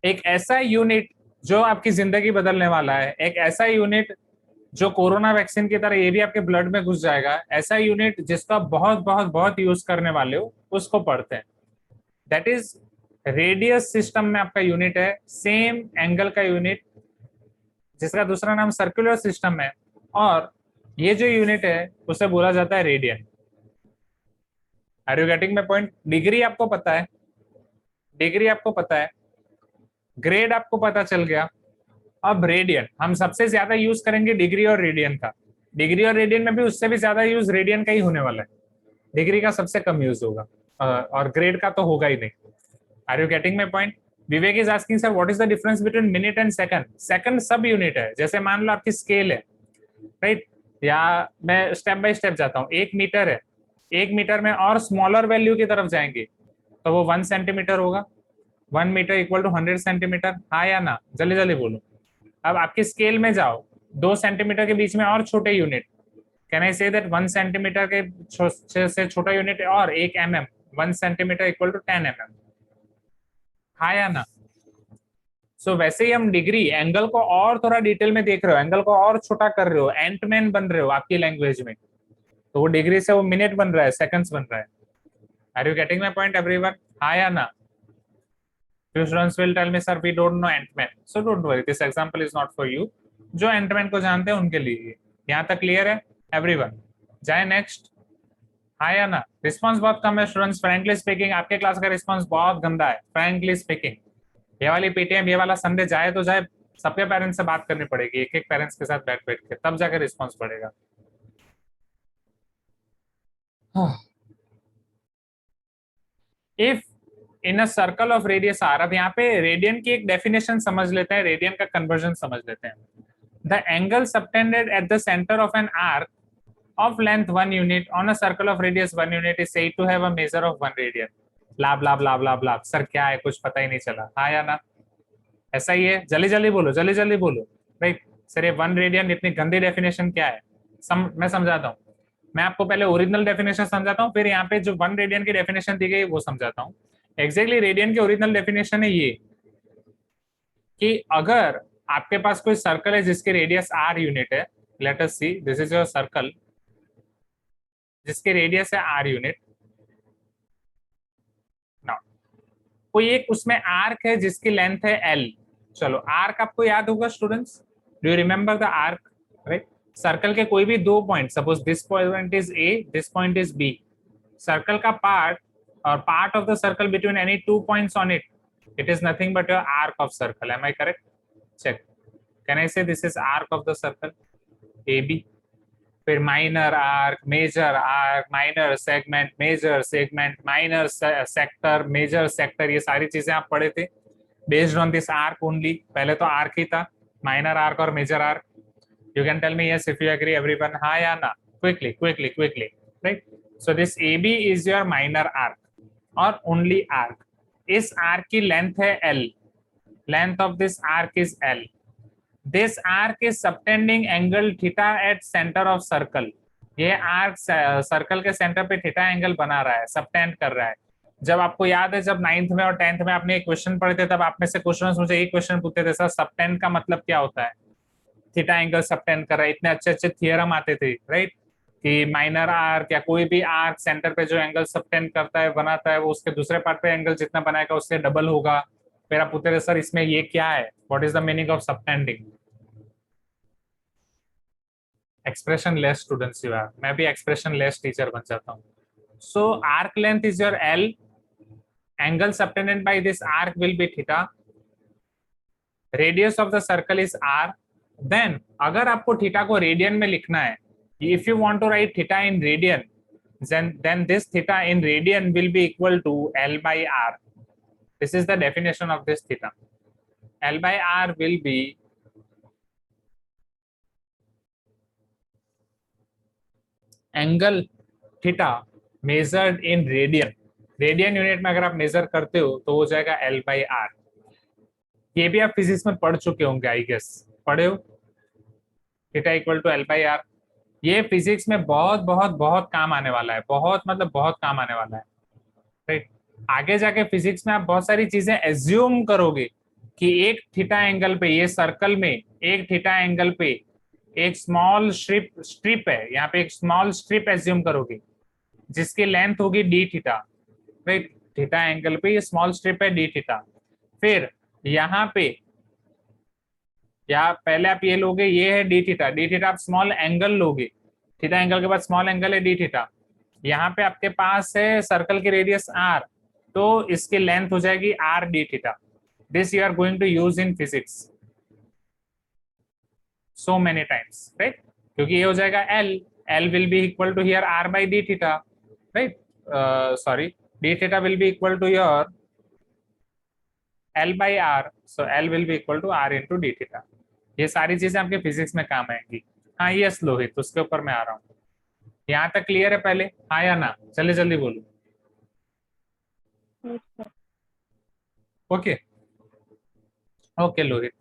एक ऐसा यूनिट जो आपकी जिंदगी बदलने वाला है, एक ऐसा यूनिट जो कोरोना वैक्सीन की तरह ये भी आपके ब्लड में घुस जाएगा, ऐसा यूनिट जिसका बहुत बहुत बहुत यूज करने वाले हो, उसको पढ़ते हैं। दैट इज रेडियस सिस्टम में आपका यूनिट है, सेम एंगल का यूनिट, जिसका दूसरा नाम सर्कुलर सिस्टम है, और ये जो यूनिट है उसे बोला जाता है radian. Are you getting my point? Degree आपको पता है, डिग्री आपको पता है, ग्रेड आपको पता चल गया। अब रेडियन हम सबसे ज्यादा यूज करेंगे, डिग्री और रेडियन का। डिग्री और रेडियन में भी उससे भी ज्यादा यूज रेडियन का ही होने वाला है, डिग्री का सबसे कम यूज होगा, और ग्रेड का तो होगा ही नहीं। Are you getting my point? Vivek is asking sir what is the difference between minute and second? Second sub unit है, जैसे मान लो आपकी स्केल है, राइट? या मैं स्टेप बाय स्टेप जाता हूँ। 1 मीटर है, 1 मीटर में और स्मॉलर वैल्यू की तरफ जाएंगे तो वो 1 सेंटीमीटर होगा। 1 मीटर इक्वल टू 100 सेंटीमीटर। हाँ या ना? जल्दी जल्दी बोलो। अब आपकी स्केल में जाओ, 2 सेंटीमीटर के बीच में और छोटे unit, can I say that 1 centimetre के से छोटा यूनिट और 1 mm, 1 centimetre equal to 10 mm। हाँ या ना? सो वैसे ही हम डिग्री, एंगल को और थोड़ा डिटेल में देख रहे हो, एंगल को और छोटा कर रहे हो, एंटमैन बन रहे हो आपकी लैंग्वेज में, तो वो डिग्री से वो मिनट बन रहा है, सेकंड्स बन रहा है। Are you getting my point everyone? हाँ या ना? Few students will tell me, sir, we don't know Ant-Man. So don't worry, this example is not for you. जो Ant-Man को जानते हैं उनके लिए। यहाँ तक क्लियर है एवरीवन? जाए नेक्स्ट। हाँ या ना? रिस्पॉन्स बहुत कम है स्टूडेंट्स। फ्रैंकली स्पीकिंग आपके क्लास का रिस्पॉन्स बहुत गंदा है, फ्रैंकली स्पीकिंग। ये वाली पीटीएम, ये वाला संडे जाए तो जाए, सबके पेरेंट्स से बात करनी पड़ेगी, एक एक पेरेंट्स के साथ बैठ बैठ के, तब जाकर रिस्पॉन्स बढ़ेगा। If in a circle of radius R, अब यहाँ पे रेडियन की एक डेफिनेशन समझ लेते हैं, रेडियन का कन्वर्जन समझ लेते हैं। The angle subtended at the centre of an arc of length 1 unit on a circle of radius 1 unit is said to have a measure of 1 radian. blah blah blah blah blah. Sir क्या है, कुछ पता ही नहीं चला, हाँ या ना? ऐसा ही है, जल्दी जल्दी बोलो, जल्दी जल्दी बोलो। राइट सर, ये 1 रेडियन इतनी गंदी डेफिनेशन क्या है? मैं समझाता हूँ। मैं आपको पहले ओरिजिनल डेफिनेशन समझाता हूँ, फिर यहाँ पे जो 1 रेडियन की डेफिनेशन दी गई वो समझाता हूँ। एग्जैक्टली रेडियन की ओरिजिनल डेफिनेशन है ये कि अगर आपके पास कोई सर्कल है जिसकी रेडियस r यूनिट है, let us C this is your circle जिसकी रेडियस है r यूनिट। नाउ कोई एक उसमें आर्क है जिसकी लेंथ है l। चलो आर्क आपको याद होगा students, do you remember the arc? Right, circle के कोई भी दो point, suppose this point is a, this point is b, circle का पार्ट और part of the circle between any two points on it, it is nothing but your arc of circle. Am I correct? Check. Can I say this is arc of the circle AB? फिर minor arc, major arc, minor segment, major segment, minor sector, major sector, ये सारी चीजें आप पढ़े थे based on this arc only. पहले तो arc ही था, minor arc और major arc. You can tell me yes if you agree, everyone. हाँ या ना? Quickly, quickly, quickly. Right? So this AB is your minor arc or only arc. इस arc की length है L, length of this arc is L. This arc is subtending angle theta at centre of circle. ये arc circle के centre पे theta angle बना रहा है, subtend कर रहा है. जब आपको याद है, जब 9th में और 10th में आपने एक क्वेश्चन पढ़े थे, तब आप में से क्वेश्चन मुझे एक क्वेश्चन पूछते थे, सर सबटेंड का मतलब क्या होता है? थीटा एंगल सबटेंड कर रहा है. इतने अच्छे अच्छे थियरम आते थे, राइट, कि माइनर आर्क या कोई भी आर्क सेंटर पे जो एंगल सबटेंड करता है, बनाता है, वो उसके दूसरे पार्ट पे एंगल जितना बनाएगा उससे डबल होगा. फिर आप पूछते थे सर इसमें ये क्या है, what is the meaning of subtending? Expression less students you are. मैं भी एक्सप्रेशन लेस टीचर बन जाता हूँ. So arc length is your L, angle subtended by this arc will be theta, radius of the circle is R. Then अगर आपको theta को radian में लिखना है, if you want to write theta in radian, then this theta in radian will be equal to L by R. This is the definition of this theta. L by R will be angle theta measured in radian. Radian unit में अगर आप major करते हो तो हो जाएगा L by R. ये भी आप फिजिक्स में पढ़ चुके होंगे, आई गेस पढ़े हो. Theta equal to L by R. ये फिजिक्स में बहुत बहुत बहुत काम आने वाला है, बहुत मतलब बहुत काम आने वाला है. राइट, आगे जाके फिजिक्स में आप बहुत सारी चीजें एज्यूम करोगे कि एक थीटा एंगल पे, ये सर्कल में एक थीटा एंगल पे एक स्मॉल स्ट्रिप है, यहाँ पे एक स्मॉल स्ट्रिप एज्यूम करोगे जिसकी लेंथ होगी D theta. Right, theta angle पे ये स्मॉल स्ट्रिप है डी थीटा. फिर यहाँ पे या पहले आप ये लोगे, ये है डी थीटा. डी थीटा आप स्मॉल एंगल लोगे, थीटा एंगल के बाद स्मॉल एंगल है डी थीटा. यहाँ पे आपके पास है सर्कल की रेडियस R, तो इसकी लेंथ हो जाएगी R d theta. This you are going to use in physics so many times, right, क्योंकि ये हो जाएगा L will be equal to here R by d theta. Right, sorry, d theta will be equal to your L by R, so L will be equal to R into d theta. ये सारी चीजें आपके physics में काम आएंगी. हाँ yes Lohit, उसके ऊपर मैं आ रहा हूँ. यहाँ तक क्लियर है पहले, हाँ या ना? जल्दी जल्दी बोलो. Okay okay Lohit.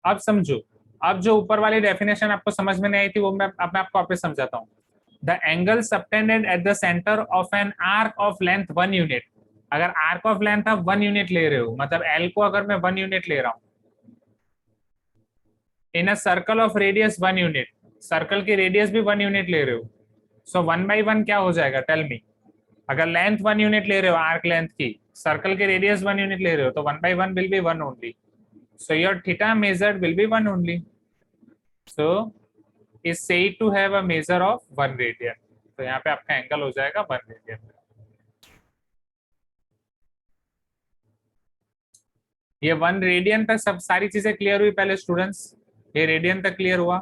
अब समझो, अब जो ऊपर वाली डेफिनेशन आपको समझ में नहीं आई थी वो मैं आपको वापस समझाता हूँ. The angle subtended at the center of an arc of length 1 unit. अगर arc of length आप 1 यूनिट ले रहे हो, मतलब L को अगर मैं 1 यूनिट ले रहा हूँ, in a circle of radius 1 unit, circle की रेडियस भी 1 यूनिट ले रहे हो, so 1 by 1 क्या हो जाएगा? Tell me. अगर लेंथ 1 यूनिट ले रहे हो, आर्क लेंथ की, सर्कल की रेडियस 1 यूनिट ले रहे हो, तो 1 by 1 will be 1 only. So your theta measured will be 1 only. So is said to have a measure of 1 radian. तो यहाँ पे आपका एंगल हो जाएगा 1 radian. ये 1 रेडियन तक सब सारी चीजें क्लियर हुई पहले स्टूडेंट्स? ये रेडियन तक क्लियर हुआ?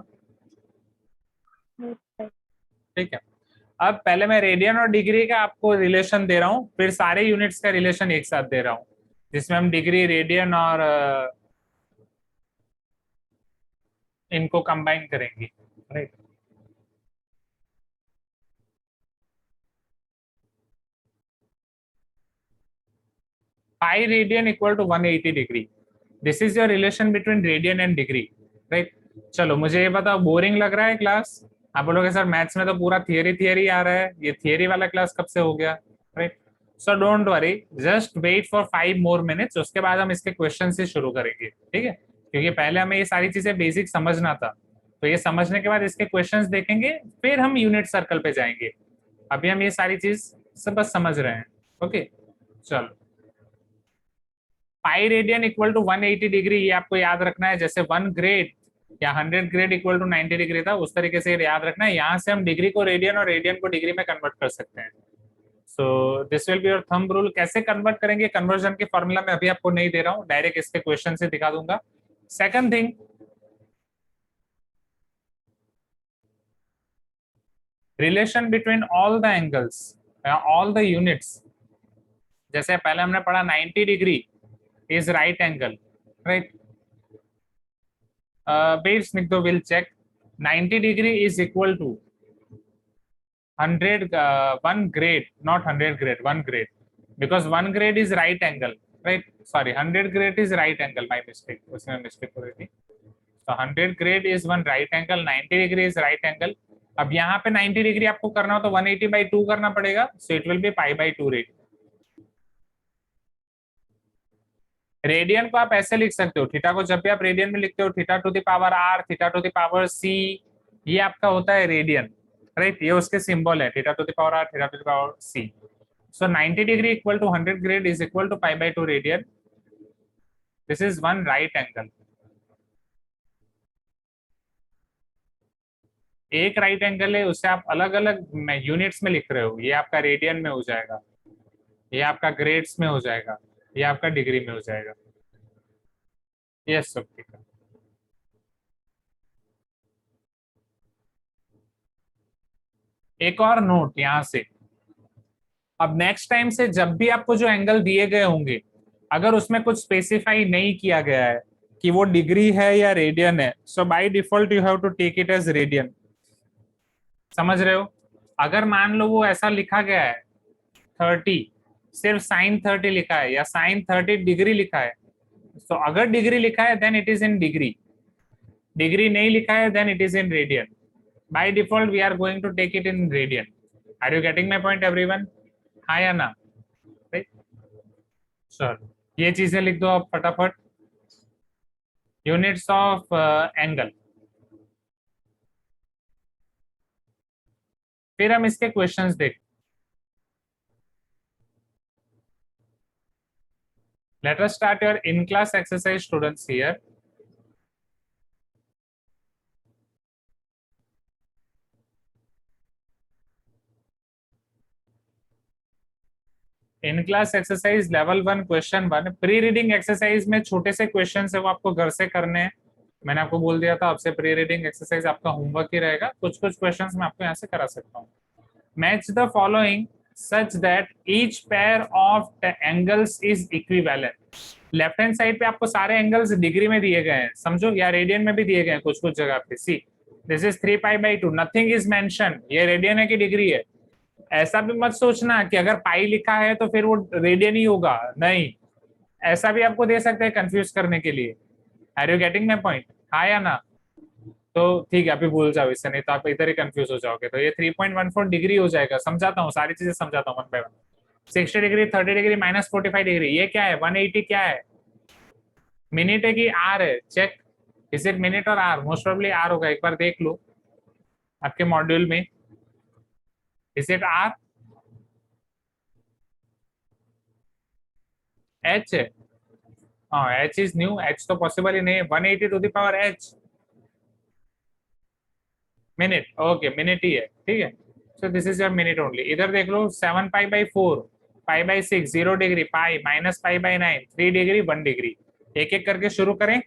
ठीक है. अब पहले मैं रेडियन और डिग्री का आपको रिलेशन दे रहा हूँ, फिर सारे यूनिट्स का रिलेशन एक साथ दे रहा हूँ, जिसमें हम डिग्री, रेडियन और इनको कंबाइन करेंगे, right. Pi radian equal to 180 degree, this is your relation between radian and degree, right. चलो मुझे ये बताओ, बोरिंग लग रहा है क्लास? आप बोलोगे सर मैथ्स में तो पूरा थियरी थियरी आ रहा है, ये थियरी वाला क्लास कब से हो गया, right. So don't worry, just wait for 5 more minutes, उसके बाद हम इसके क्वेश्चन से शुरू करेंगे, ठीक है, क्योंकि पहले हमें ये सारी चीजें बेसिक समझना था, तो ये समझने के बाद इसके क्वेश्चंस देखेंगे, फिर हम यूनिट सर्कल पे जाएंगे। अभी हम ये सारी चीज सब बस समझ रहे हैं, ओके। चलो, pi radian equal to 180 degree, ये आपको याद रखना है, जैसे 1 ग्रेड या 100 ग्रेड इक्वल टू 90 डिग्री था, उस तरीके से याद रखना है। यहाँ से हम डिग्री को रेडियन और रेडियन को डिग्री में कन्वर्ट कर सकते हैं। So this will be your thumb rule. कैसे कन्वर्ट करेंगे, कन्वर्जन की फॉर्मूला मैं अभी आपको नहीं दे रहा हूँ, डायरेक्ट इसके क्वेश्चन से दिखा दूंगा। Second thing, relation between all the angles, all the units. जैसे पहले हमने पढ़ा 90 degree is right angle, right. Base लिख दो, will check. 90 degree is equal to 100 1 grade, not 100 grade, 1 grade, because 1 grade is right angle, right? Sorry, 100 grade is right angle, my mistake, उसमें mistake हो रही थी। So 100 grade is 1 right angle, 90 degree is right angle। अब यहाँ पे 90 degree आपको करना हो तो 180/2 करना पड़ेगा, so it will be pi/2 radian। Radian को आप ऐसे लिख सकते हो, थीटा को जब भी आप रेडियन में लिखते हो, theta to the power r, theta to the power c, ये आपका होता है रेडियन, राइट। ये उसके सिंबल है, theta to the power r, theta to the power c। So 90 degree equal to 100 grade is equal to pi/2 radian. This is 1 right angle. एक right angle है, उसे आप अलग अलग यूनिट्स में लिख रहे हो, ये आपका रेडियन में हो जाएगा, ये आपका ग्रेड्स में हो जाएगा, ये आपका डिग्री में हो जाएगा। यस सब ठीक है। एक और नोट यहां से, अब नेक्स्ट टाइम से जब भी आपको जो एंगल दिए गए होंगे, अगर उसमें कुछ स्पेसिफाई नहीं किया गया है कि वो डिग्री है या रेडियन है, so by default you have to take it as radian. समझ रहे हो? अगर मान लो वो ऐसा लिखा गया है 30, सिर्फ साइन 30 लिखा है या साइन 30 डिग्री लिखा है, तो अगर डिग्री लिखा है then it is in degree, degree नहीं लिखा है then it is in radian. By default we are going to take it in radian. Are you getting my point everyone? हाँ या ना? राइट, चलो ये चीजें लिख दो आप फटाफट। यूनिट्स ऑफ एंगल, फिर हम इसके क्वेश्चंस देख। Let us start your in-class exercise, students here. In-class exercise level 1 question 1, pre reading exercise में छोटे से क्वेश्चन है, वो आपको घर से करने हैं। मैंने आपको बोल दिया था आपसे प्री रीडिंग एक्सरसाइज आपका होमवर्क ही रहेगा, कुछ कुछ क्वेश्चंस मैं आपको यहाँ से करा सकता हूँ। Match the following such that each pair of the angles is equivalent। Left hand side पे आपको सारे एंगल्स डिग्री में दिए गए हैं, समझो, या रेडियन में भी दिए गए हैं कुछ कुछ जगह पे। See this is 3π/2, nothing is mention, ये रेडियन है कि डिग्री है। ऐसा भी मत सोचना कि अगर पाई लिखा है तो फिर वो रेडियन ही होगा, नहीं, ऐसा भी आपको दे सकते हैं कंफ्यूज करने के लिए। Are you getting my point? हाँ या ना? तो ठीक है, अभी भूल जाओ इससे, नहीं तो आप इधर ही कंफ्यूज हो जाओगे। तो ये 3.14 डिग्री हो जाएगा। समझाता हूँ, सारी चीजें समझाता हूँ 1 by 1। 60 डिग्री, 30 डिग्री, -45 डिग्री, ये क्या है? 180 क्या है? मिनट है कि आर है? चेक, इज इट मिनट और आर? मोस्ट प्रोबेबली आर होगा, एक बार देख लो आपके मॉड्यूल में। Is it are? एच है? हाँ, एच इज न्यू, एच तो पॉसिबल ही नहीं है। 180 to the power H minute, okay minute ही है, ठीक है। So this is your minute only. इधर देख लो 7π/4, π/6, 0 डिग्री, पाई, -π/9, 3 डिग्री, 1 डिग्री। एक एक करके शुरू करें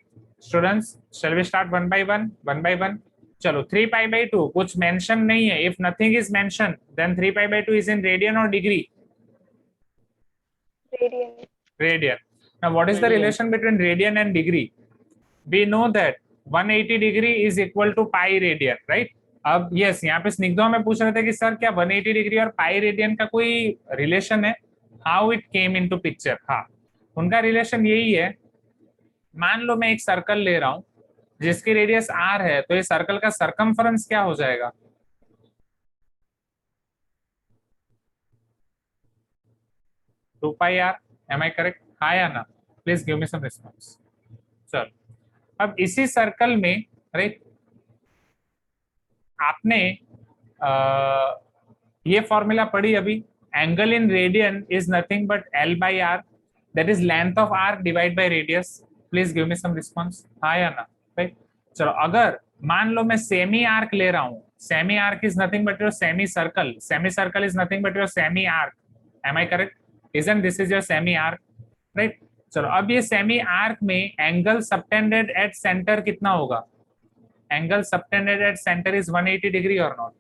students. Shall we start 1 by 1, 1 by 1। चलो 3π/2 कुछ मेंशन नहीं है। If nothing is mention then 3π/2 is in radian और degree? Radian. Radian. Now what is the relation between radian and degree? We know that 180 degree is equal to pi radian, right. अब yes, यहाँ पे स्निग्धो हमें पूछ रहे थे कि sir क्या 180 डिग्री और पाई रेडियन का कोई रिलेशन है, how it came into picture. हाँ, उनका रिलेशन यही है, मान लो मैं एक सर्कल ले रहा हूं जिसकी रेडियस r है, तो ये सर्कल का सरकमफरेंस क्या हो जाएगा, 2 pi r। Am I correct, हाँ या ना? Please give me some response. चलो, अब इसी सर्कल में, राइट, आपने ये फॉर्मूला पढ़ी अभी, angle in radian is nothing but L by R, that is length of arc divide by radius. Please give me some response, हाँ या ना? राइट, चलो, अगर मान लो मैं सेमी आर्क ले रहा हूं, semi arc is nothing but your semi circle, semi circle is nothing but your semi arc. Am I correct? Isn't this is your semi arc, right. चलो, अब ये सेमी आर्क में एंगल सबटेंडेड एट सेंटर कितना होगा, angle subtended at center is 180 degree और not,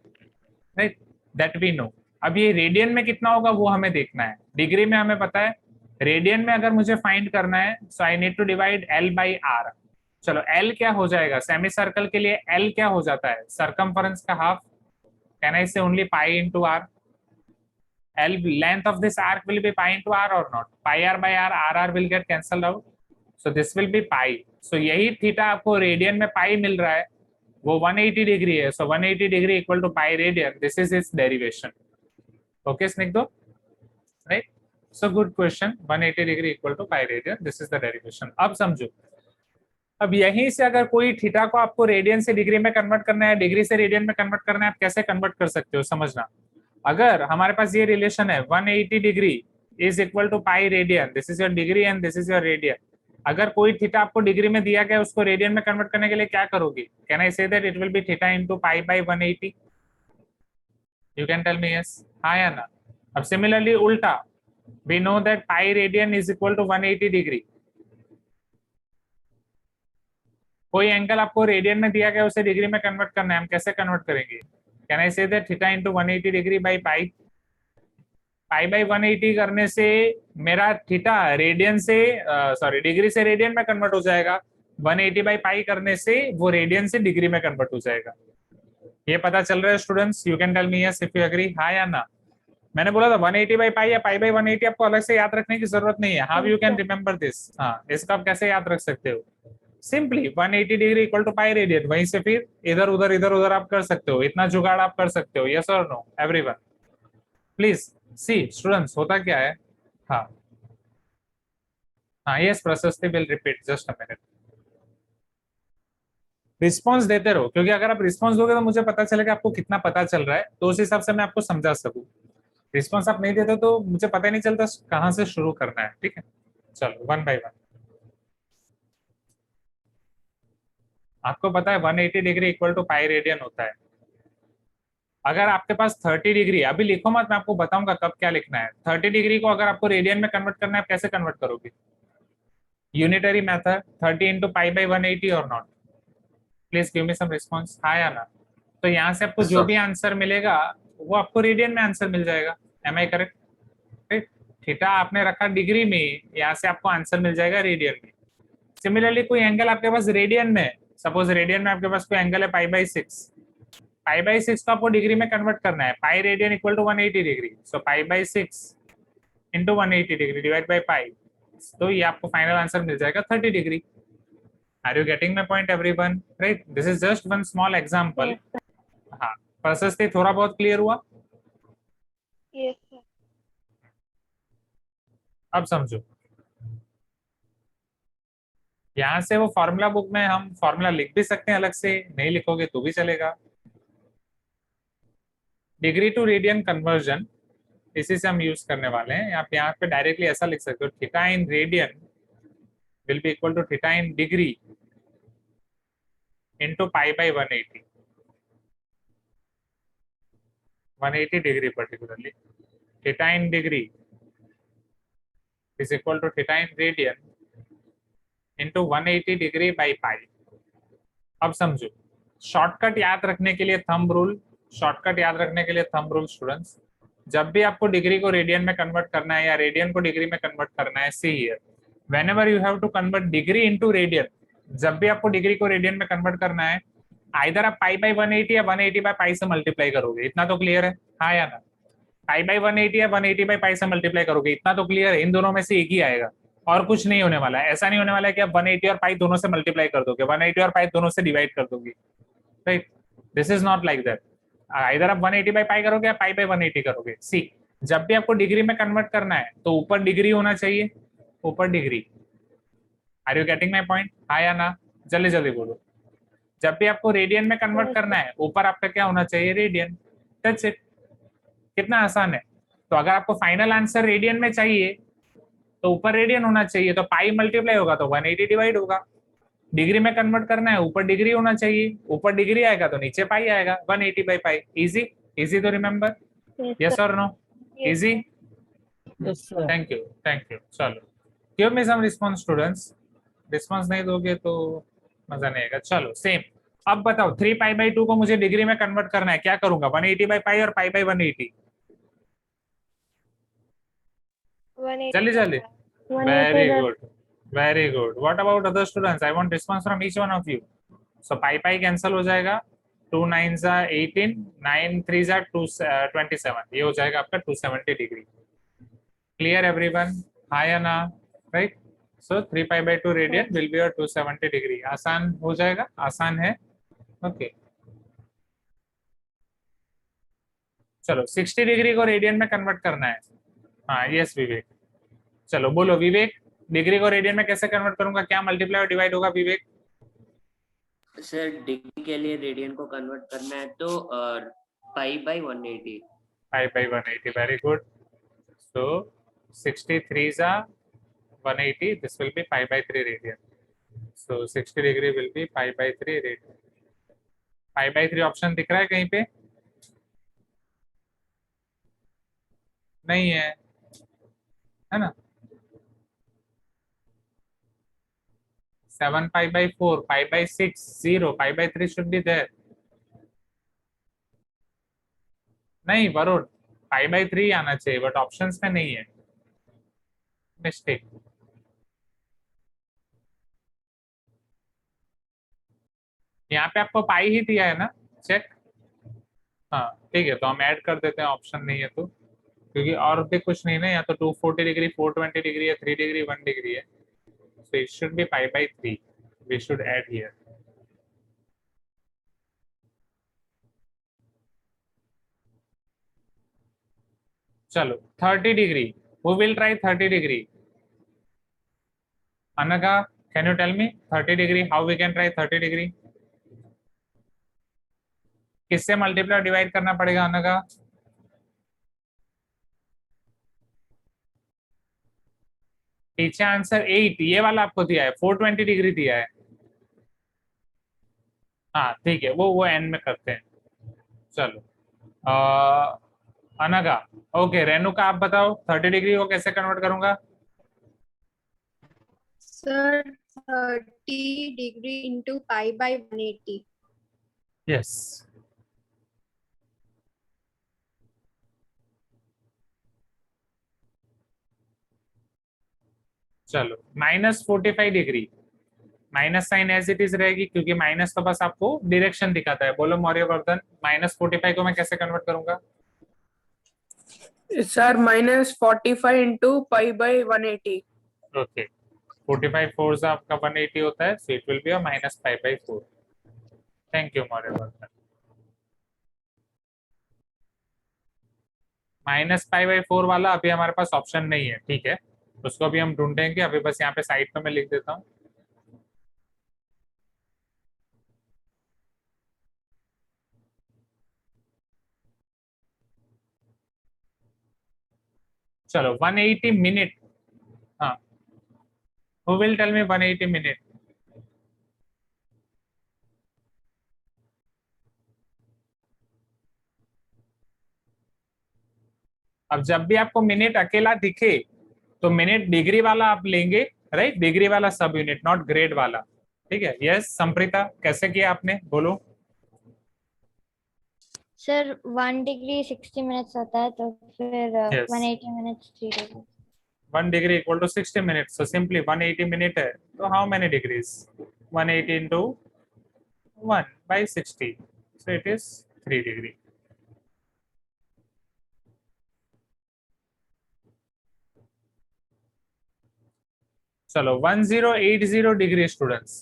right, that we know. अब ये radian में कितना होगा वो हमें देखना है, डिग्री में हमें पता है, रेडियन में अगर मुझे फाइंड करना है so I need to divide L by R. चलो, L क्या हो जाएगा, सेमी सर्कल के लिए L क्या हो जाता है, सरकमफरेंस का half, can I say only pi into R. L length of this arc will be pi into r or not, pi r by r will get cancelled out, so this will be pi। so यही theta आपको radian में पाई मिल रहा है, वो 180 degree है, so 180 degree equal to pi radian, this is its derivation. Okay Snigdho, right, so good question, 180 degree equal to pi radian, this is the derivation. अब समझो, अब यहीं से अगर कोई थीटा को आपको रेडियन से डिग्री में कन्वर्ट करना है, डिग्री से रेडियन में कन्वर्ट करना है, आप कैसे कन्वर्ट कर सकते हो, समझना। अगर हमारे पास ये रिलेशन है 180 degree is equal to pi radian, this is your degree and this is your radian, अगर कोई थीटा आपको डिग्री में दिया गया उसको रेडियन में कन्वर्ट करने के लिए क्या करोगे, can I say that it will be theta into pi by 180, you can tell me yes, हाँ या ना? अब सिमिलरली उल्टा, we know that pi radian is equal to 180 degree, कोई एंगल आपको रेडियन में दिया गया उसे डिग्री में कन्वर्ट करना है, हम कैसे कन्वर्ट करेंगे, can I say that theta into 180 degree by pi, pi by 180 करने से मेरा थीटा रेडियन से सॉरी डिग्री से रेडियन में कन्वर्ट हो जाएगा, 180 बाय पाई करने से वो रेडियन से डिग्री में कन्वर्ट हो जाएगा। ये पता चल रहा है students, you can tell me yes if you agree, हाँ या ना? मैंने बोला था 180 बाय पाई या पाई बाय 180 आपको अलग से याद रखने की जरूरत नहीं है, how you can remember this, हाँ, इसका आप कैसे याद रख सकते हो, simply 180 degree equal to pi radian, वहीं से फिर इधर उधर आप कर सकते हो, इतना जुगाड़ आप कर सकते हो, यस और no everyone? Please see students, होता क्या है, हाँ हाँ, yes Prashasti will repeat, just a minute, response देते रहो, क्योंकि अगर आप रिस्पॉन्स दोगे तो मुझे पता चलेगा आपको कितना पता चल रहा है, तो उस हिसाब से मैं आपको समझा सकूं। रिस्पॉन्स आप नहीं देते तो मुझे पता ही नहीं चलता कहाँ से शुरू करना है, ठीक है? चलो, वन बाय वन। आपको पता है 180 degree equal to pi radian होता है। अगर आपके पास 30 डिग्री, अभी लिखो मत, मैं आपको बताऊंगा कब क्या लिखना है, 30 डिग्री को अगर आपको रेडियन में कन्वर्ट करना है, आप कैसे कन्वर्ट करोगे, unitary method 30 into pi by 180 और not, please give me some response, हाँ या ना? तो यहाँ से आपको जो भी आंसर मिलेगा वो आपको रेडियन में आंसर मिल जाएगा, am I correct? Right, theta आपने रखा डिग्री में, यहाँ से आपको आंसर मिल जाएगा रेडियन में। सिमिलरली कोई एंगल आपके पास रेडियन में, सपोज रेडियन में आपके पास कोई एंगल है पाई बाई 6, पाई बाई 6 को आपको डिग्री में कन्वर्ट करना है, pi radian equal to 180 degree, so pi by 6 into 180 degree divide by pi, तो ये आपको फाइनल आंसर मिल जाएगा 30 degree. Are you getting my point everyone? Right, this is just one small example. हाँ, प्रशस्ति थोड़ा बहुत क्लियर हुआ? Yes sir. अब समझो, यहाँ से वो फॉर्मूला बुक में हम फॉर्मूला लिख भी सकते हैं अलग से, नहीं लिखोगे तो भी चलेगा। डिग्री टू रेडियन कन्वर्जन, इसी से हम यूज करने वाले हैं। आप यहाँ पे डायरेक्टली ऐसा लिख सकते हो, theta in radian will be equal to theta in degree into pi by 180 degree particularly, theta in degree is equal to theta in radian into 180 degree by pi. अब समझो, शॉर्टकट याद रखने के लिए थंब रूल, शॉर्टकट याद रखने के लिए थंब रूल स्टूडेंट्स, जब भी आपको डिग्री को रेडियन में कन्वर्ट करना है या रेडियन को डिग्री में कन्वर्ट करना है, see here, whenever you have to convert degree into radian, जब भी आपको डिग्री को रेडियन में कन्वर्ट करना है, आइदर आप पाई बाई 180 या 180 बाई पाई से मल्टीप्लाई करोगे, इतना तो क्लियर है, हाँ या ना? पाई बाई 180 या 180 बाई पाई से मल्टीप्लाई करोगे, इतना तो क्लियर है, इन दोनों में से एक ही आएगा और कुछ नहीं होने वाला है। ऐसा नहीं होने वाला है कि आप 180 और पाई दोनों से मल्टीप्लाई कर दोगे, 180 और पाई दोनों से डिवाइड कर दोगे, right? This is not like that. इधर आप 180 बाई पाई करोगे या पाई बाई 180 करोगे। सी, जब भी आपको डिग्री में कन्वर्ट करना है तो ऊपर डिग्री होना चाहिए, ऊपर degree. Are you getting my point, हाँ या ना? जल्दी जल्दी बोलो। जब भी आपको रेडियन में कन्वर्ट करना है, ऊपर आपका क्या होना चाहिए? रेडियन। That's it. कितना आसान है। तो अगर आपको फाइनल आंसर रेडियन में चाहिए तो ऊपर रेडियन होना चाहिए, तो पाई मल्टीप्लाई होगा तो 180 डिवाइड होगा। डिग्री में कन्वर्ट करना है, ऊपर डिग्री होना चाहिए, ऊपर डिग्री आएगा तो नीचे पाई आएगा, 180 by pi. Easy, easy to remember, yes और no? Easy, thank you, thank you. चलो, give me some response students. Response नहीं दोगे तो मजा नहीं आएगा। चलो सेम, अब बताओ 3 पाई बाई 2 को मुझे डिग्री में कन्वर्ट करना है, क्या करूंगा? 180 बाई पाई और पाई बाई 180। जल्दी जल्दी। Very good, very good. What about other students? I want response from each one of you. So pi pi cancel हो जाएगा, 2 9s are 18, 9 3s are 27. ये हो जाएगा आपका 270 डिग्री। Clear everyone? हाँ या ना? Right? So 3 pi by 2 radian will be your 270 degree. आसान हो जाएगा, आसान है। Okay. चलो 60 डिग्री को रेडियन में कन्वर्ट करना है। हाँ यस विवेक, चलो बोलो विवेक, डिग्री को रेडियन में कैसे कन्वर्ट करूंगा? क्या मल्टीप्लाई और डिवाइड होगा विवेक? सर डिग्री के लिए रेडियन को कन्वर्ट करना है तो पाई by 180। Pi by 180, very good. So 63 is 180, this will be pi by 3 radian. So 60 degree will be pi by 3 radian. pi by 3 option दिख रहा है कहीं पे? नहीं है ना? 7 pi by 4, pi by 6, 0, pi by 3 should be there. नहीं Varun, pi by 3 आना चाहिए, बट ऑप्शंस में नहीं है, मिस्टेक। यहाँ पे आपको पाई ही दिया है ना, चेक। हाँ ठीक है, तो हम ऐड कर देते हैं, ऑप्शन नहीं है तो, क्योंकि और भी कुछ नहीं ना, या तो 240 डिग्री, 420 डिग्री है, 3 डिग्री, 1 डिग्री है। So it should be pi by 3. We should add here. चलो 30 degree, who will try 30 degree? Anaga, can you tell me 30 degree how we can try 30 degree? किससे मल्टीप्लाई डिवाइड करना पड़ेगा अनगा? पीछे answer 8, ये वाला आपको दिया है, 420 डिग्री दिया है। हाँ ठीक है, वो एंड में करते हैं। चलो अनगा, ओके रेणुका आप बताओ 30 डिग्री को कैसे कन्वर्ट करूंगा? Sir 30 degree into pi by 180। Yes, चलो -45 degree, minus sign as it is रहेगी, क्योंकि माइनस तो बस आपको डायरेक्शन दिखाता है। बोलो मौर्यवर्धन, -45 को मैं कैसे कन्वर्ट करूंगा? Sir -45 into pi by 180। Okay, 45 4 से आपका 180 होता है, so it will be -π/4। Thank you Mauryavardhan. -π/4 वाला अभी हमारे पास ऑप्शन नहीं है, ठीक है, उसको अभी हम ढूंढेंगे। अभी बस यहाँ पे साइड पे मैं लिख देता हूँ। चलो 180 मिनट, हाँ who will tell me 180 minute? अब जब भी आपको मिनट अकेला दिखे तो मिनट डिग्री वाला आप लेंगे, राइट? डिग्री वाला सब यूनिट, नॉट ग्रेड वाला, ठीक है। यस संप्रीता, कैसे किया आपने, बोलो। सर 1 डिग्री 60 मिनट्स होता है, तो फिर 180 minutes 3 degree. 1 degree equal to 60 minute, so simply 180 minute है, तो how many degrees? 180 into 1 by 60, so it is 3 degree. चलो 1080 डिग्री स्टूडेंट्स,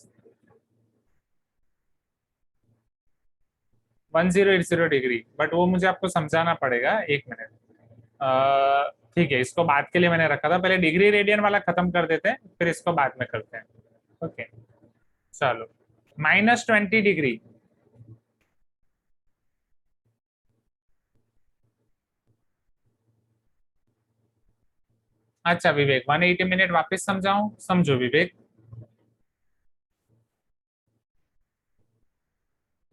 1080 डिग्री, बट वो मुझे आपको समझाना पड़ेगा, एक मिनट। ठीक है, इसको बाद के लिए मैंने रखा था, पहले डिग्री रेडियन वाला खत्म कर देते हैं, फिर इसको बाद में करते हैं। ओके चलो, -20 डिग्री, अच्छा विवेक 180 मिनट वापस समझाऊं, समझो विवेक।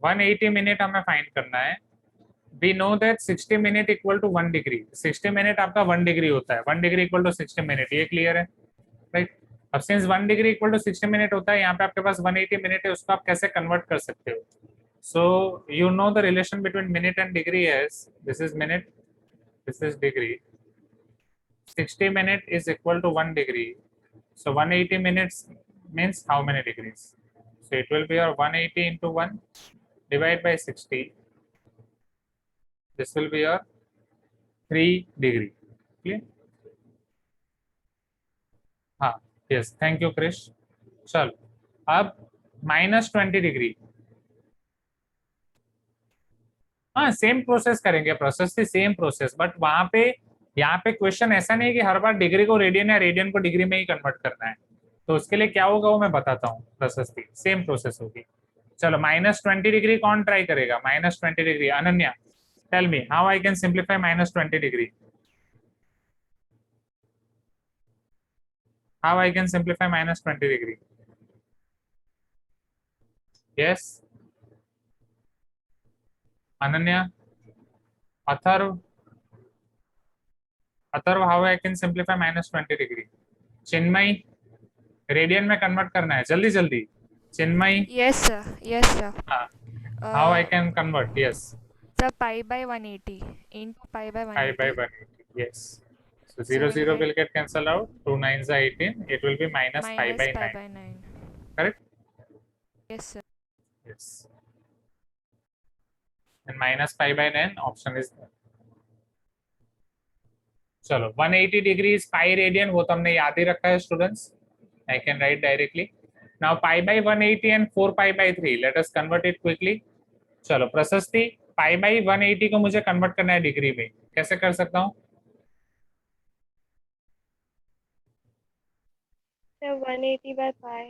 180 मिनट हमें फाइंड करना है। We know that 60 minute equal to 1 degree, 60 minute आपका 1 डिग्री होता है, 1 डिग्री इक्वल टू 60 मिनट, ये क्लियर है राइट। अब since 1 degree equal to 60 minute होता है, यहाँ पे आपके पास 180 मिनट है, उसको आप कैसे कन्वर्ट कर सकते हो? So you know the relation between minute and degree as this is minute, this is degree, 60 minute is equal to 1 degree, so 180 minutes means how many degrees? So it will be your 180 into 1 divided by 60, this will be your 3 degree, clear? हाँ yes, thank you Krish। चलो अब -20 degree, हाँ same process करेंगे, process थी same process, but वहां पे यहाँ पे क्वेश्चन ऐसा नहीं है कि हर बार डिग्री को रेडियन या रेडियन को डिग्री में ही कन्वर्ट करना है, तो उसके लिए क्या होगा वो मैं बताता हूँ, प्रोसेस थी सेम प्रोसेस होगी। चलो -20 डिग्री कौन ट्राई करेगा? -20 degree, Ananya tell me how I can simplify -20 degree, how I can simplify -20 degree? Yes Ananya, Atharva, Atharva how I can simplify -20 degree? Chinmayi, radian में कन्वर्ट करना है, जल्दी जल्दी। चिन्मयी, yes sir हाँ, how I can convert? Yes sir, pi by 180 into pi by 180 pi by 180, yes, so 0 will get cancelled out, 2 9s are 18, it will be minus pi by 9, correct? yes sir, yes, and minus pi by 9 option is there। चलो 180 degree pi radian, वो तो हमने याद ही रखा है students, I can write directly. Now pi by 180 and 4 pi by 3, let us convert it quickly. चलो प्रशस्ति, पाई by 180 को मुझे कन्वर्ट करना है डिग्री में, कैसे कर सकता हूँ? 180 by pi।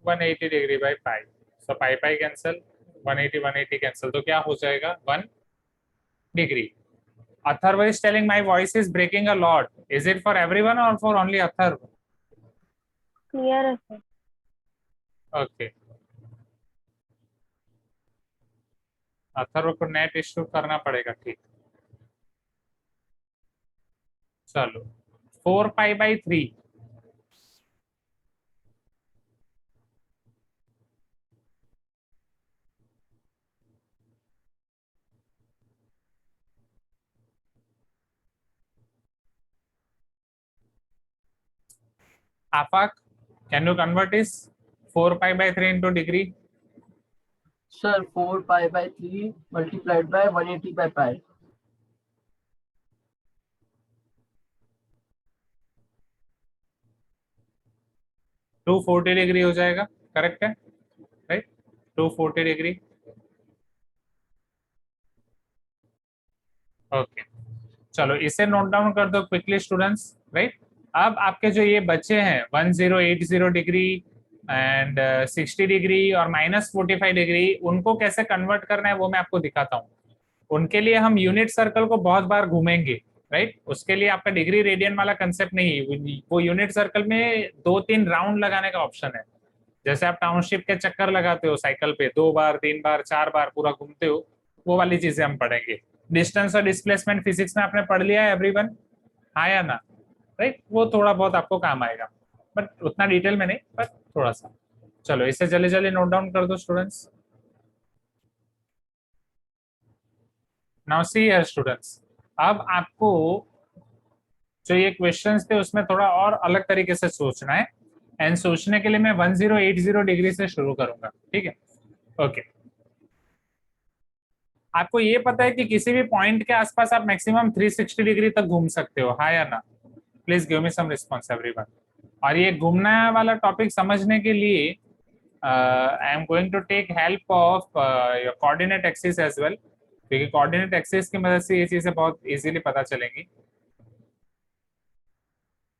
180 degree by pi, so pi pi cancel, 180 cancel, तो क्या हो जाएगा? 1 degree. Atharva is telling my voice is breaking a lot. Is it for everyone or for only Atharva? Clear है sir। Okay. अथर्व को net issue करना पड़ेगा, ठीक। चलो 4 pi by 3, Afaq, can you convert this 4 pi by 3 into degree? Sir, 4 pi by 3 multiplied by 180 by pi. 240 degree हो जाएगा, correct है right? 240 degree, okay. चलो इसे नोट डाउन कर दो क्विकली स्टूडेंट्स, राइट? अब आपके जो ये बच्चे हैं 1080 डिग्री एंड 60 डिग्री और -45 डिग्री, उनको कैसे कन्वर्ट करना है वो मैं आपको दिखाता हूँ। उनके लिए हम यूनिट सर्कल को बहुत बार घूमेंगे, राइट? उसके लिए आपका डिग्री रेडियन वाला कंसेप्ट नहीं, वो यूनिट सर्कल में 2-3 राउंड लगाने का ऑप्शन है। जैसे आप टाउनशिप के चक्कर लगाते हो साइकिल पे, 2 बार 3 बार 4 बार पूरा घूमते हो, वो वाली चीजें हम पढ़ेंगे। डिस्टेंस और डिस्प्लेसमेंट फिजिक्स में आपने पढ़ लिया है एवरीवन, हाँ या ना? राइट, वो थोड़ा बहुत आपको काम आएगा, बट उतना डिटेल में नहीं, पर थोड़ा सा। चलो इसे जल्दी जल्दी नोट डाउन कर दो students. Now see here students, अब आपको जो ये क्वेश्चंस थे उसमें थोड़ा और अलग तरीके से सोचना है। एंड सोचने के लिए मैं 1080 डिग्री से शुरू करूंगा, ठीक है। ओके, आपको ये पता है कि किसी भी पॉइंट के आसपास आप मैक्सिमम 360 डिग्री तक घूम सकते हो, हाँ या ना? Please give me some response everyone. और ये घूमना वाला टॉपिक समझने के लिए I am going to take help of your coordinate axis as well, क्योंकि कोऑर्डिनेट एक्सिस की मदद से ये चीजें बहुत इजीली पता चलेंगी।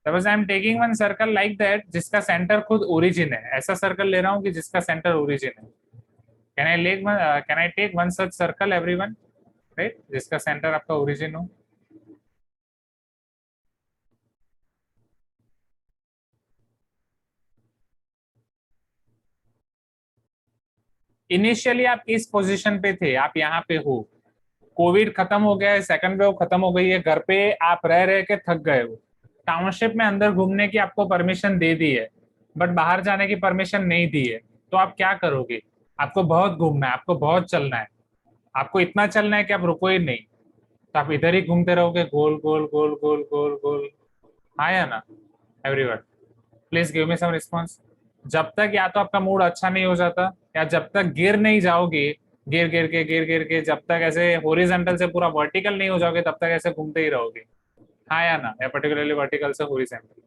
Suppose I am taking one circle like that जिसका सेंटर खुद ओरिजिन है, ऐसा सर्कल ले रहा हूँ कि जिसका सेंटर ओरिजिन है। Can I take one such circle everyone, right? जिसका सेंटर आपका ओरिजिन हो। इनिशियली आप इस पोजीशन पे थे, आप यहाँ पे हो, कोविड खत्म हो गया है, सेकंड वेव खत्म हो गई है, घर पे आप रह के थक गए हो, टाउनशिप में अंदर घूमने की आपको परमिशन दे दी है, बट बाहर जाने की परमिशन नहीं दी है, तो आप क्या करोगे? आपको बहुत घूमना है, आपको बहुत चलना है, आपको इतना चलना है कि आप रुको ही नहीं, तो आप इधर ही घूमते रहोगे, गोल गोल गोल गोल गोल गोल, हाँ या ना everyone? Please give me some response. जब तक या तो आपका मूड अच्छा नहीं हो जाता, या जब तक गिर नहीं जाओगे, गिर के जब तक ऐसे हॉरिजॉन्टल से पूरा वर्टिकल नहीं हो जाओगे, तब तक ऐसे घूमते ही रहोगे, हाँ या ना? या पर्टिकुलरली वर्टिकल से horizontal?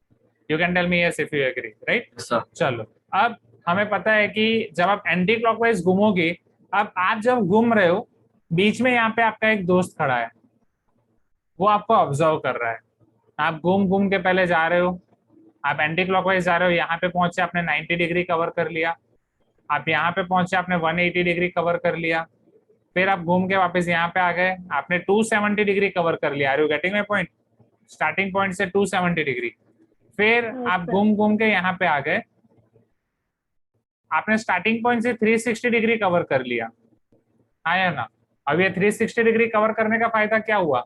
You can tell me yes if you agree, right? चलो, अब हमें पता है कि जब आप एंटी क्लॉकवाइज घूमोगे, अब आप जब घूम रहे हो, बीच में यहाँ पे आपका एक दोस्त खड़ा है, वो आपको ऑब्जर्व कर रहा है। आप घूम घूम के पहले जा रहे हो, आप एंटी क्लॉकवाइज जा रहे हो, यहाँ पे पहुंचे आपने 90 डिग्री कवर कर लिया, आप यहाँ पे पहुंचे आपने 180 डिग्री कवर कर लिया, फिर आप घूम के वापस यहाँ पे आ गए, आपने 270 डिग्री कवर कर लिया। Are you getting my point? Starting point से 270 डिग्री, फिर आप घूम घूम के यहाँ पे आ गए, आपने स्टार्टिंग पॉइंट से 360 डिग्री कवर कर लिया, हाँ या ना? अब ये 360 डिग्री कवर करने का फायदा क्या हुआ?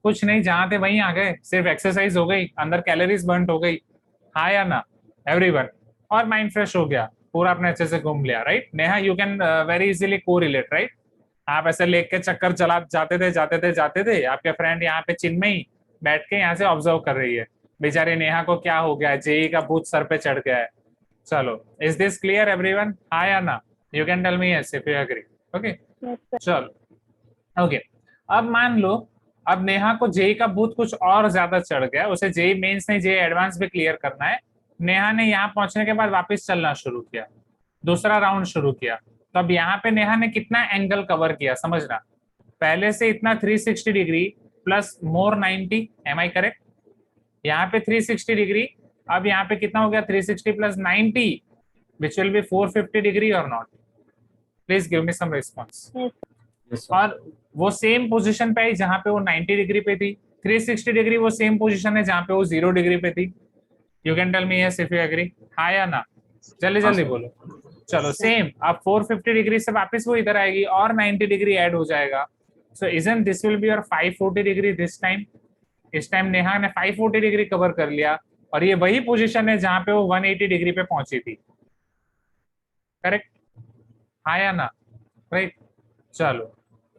कुछ नहीं, जहां थे वहीं आ गए, सिर्फ एक्सरसाइज हो गई, अंदर कैलोरीज बर्न हो गई, हाँ या ना एवरीवन? और माइंड फ्रेश हो गया, पूरा आपने अच्छे से घूम लिया, right? Neha, you can very easily correlate, right? आप ऐसे लेक के चक्कर चला जाते थे, आपके फ्रेंड यहाँ पे चिन्मयी बैठ के यहाँ से ऑब्जर्व कर रही है, बेचारे नेहा को क्या हो गया, जेई का भूत सर पे चढ़ गया है। चलो, इज दिस क्लियर एवरीवन, हाँ या ना? You can tell me yes if you agree. Okay, चलो, ओके। अब मान लो, अब नेहा को जेई का भूत कुछ और ज्यादा चढ़ गया, उसे जेई मेंस नहीं जेई एडवांस भी क्लियर करना है। नेहा ने यहाँ पहुंचने के बाद वापस चलना शुरू किया, दूसरा राउंड शुरू किया, तो अब यहाँ पे नेहा ने कितना एंगल कवर किया समझना, पहले से इतना 360 degree plus more 90, am I correct? यहाँ पे 360 डिग्री, अब यहाँ पे कितना हो गया 360 plus 90, which will be 450 degree और not? Please give me some response. और वो सेम पोजीशन पे आई जहां पे वो 90 डिग्री पे थी, 360 डिग्री वो सेम पोजीशन है जहां पे वो 0 डिग्री पे थी। You can tell me yes if you agree, हाँ या ना? जल्दी जल्दी बोलो। चलो, सेम, अब 450 डिग्री से वापस वो इधर आएगी और 90 डिग्री ऐड हो जाएगा। सो isn't this will be your 540 degree this time? इस टाइम नेहा ने 540 डिग्री कवर कर लिया, और ये वही पोजीशन है जहां पे वो 180 डिग्री पे पहुंची थी, करेक्ट? हाँ या ना? राइट। चलो,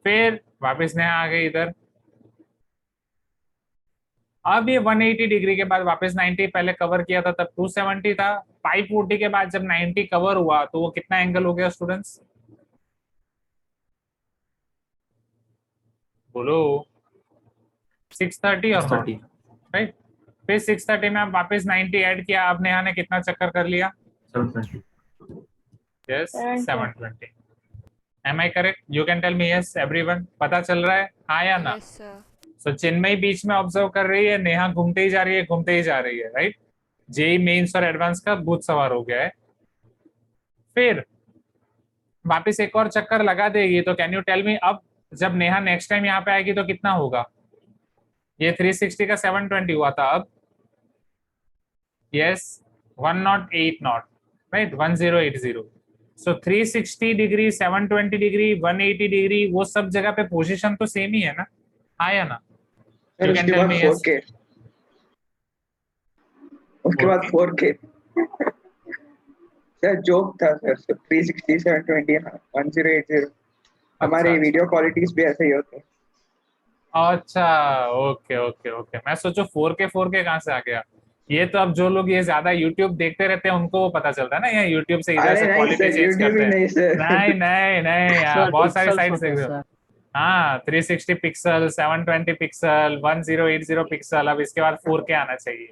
फिर वापस नेहा आ गई इधर, अब ये 180 डिग्री के बाद वापस 90 पहले कवर किया था तब 270 था, 540 के बाद जब 90 कवर हुआ तो वो कितना एंगल हो गया स्टूडेंट्स? बोलो, 630 और नॉट, राइट? फिर 630 में आप वापस 90 ऐड किया, अब नेहा ने कितना चक्कर कर लिया? 720। Am I correct? You can tell me yes everyone, पता चल रहा है, हाँ या ना? Yes, sir. So चिन्मयी बीच में ऑब्जर्व कर रही है, नेहा घूमते ही जा रही है, राइट? जेई मेंस और एडवांस का भूत सवार हो गया है। फिर वापस एक और चक्कर लगा देगी, तो कैन यू टेल मी अब जब नेहा नेक्स्ट टाइम यहाँ पे आएगी तो कितना होगा? ये 360 का 720 हुआ था, अब yes 108 not, right? 1080। So 360 degree, 720 degree, 180 degree, वो सब जगह पे पोजीशन तो सेम ही है ना, हाँ या ना? You can tell me yes. उसके बाद 4K सर जोक था सर, 360 720 1080 हमारे वीडियो क्वालिटीज भी ऐसे ही होते हैं। अच्छा, ओके ओके ओके, मैं सोचो 4K कहाँ से आ गया? ये तो अब जो लोग ये ज्यादा YouTube देखते रहते हैं उनको वो पता चलता है ना, ये YouTube से इधर अरे से नहीं क्वालिटी सर, चेंज यूट्यूब करते ही हैं। नहीं सर। नहीं नहीं नहीं यार, सर बहुत सारी पिक्सल्स साइट्स होते देख हैं रहे हो। सर। हाँ 360 पिक्सल, 720 पिक्सल, 1080 पिक्सल, अब इसके बाद 4K आना चाहिए,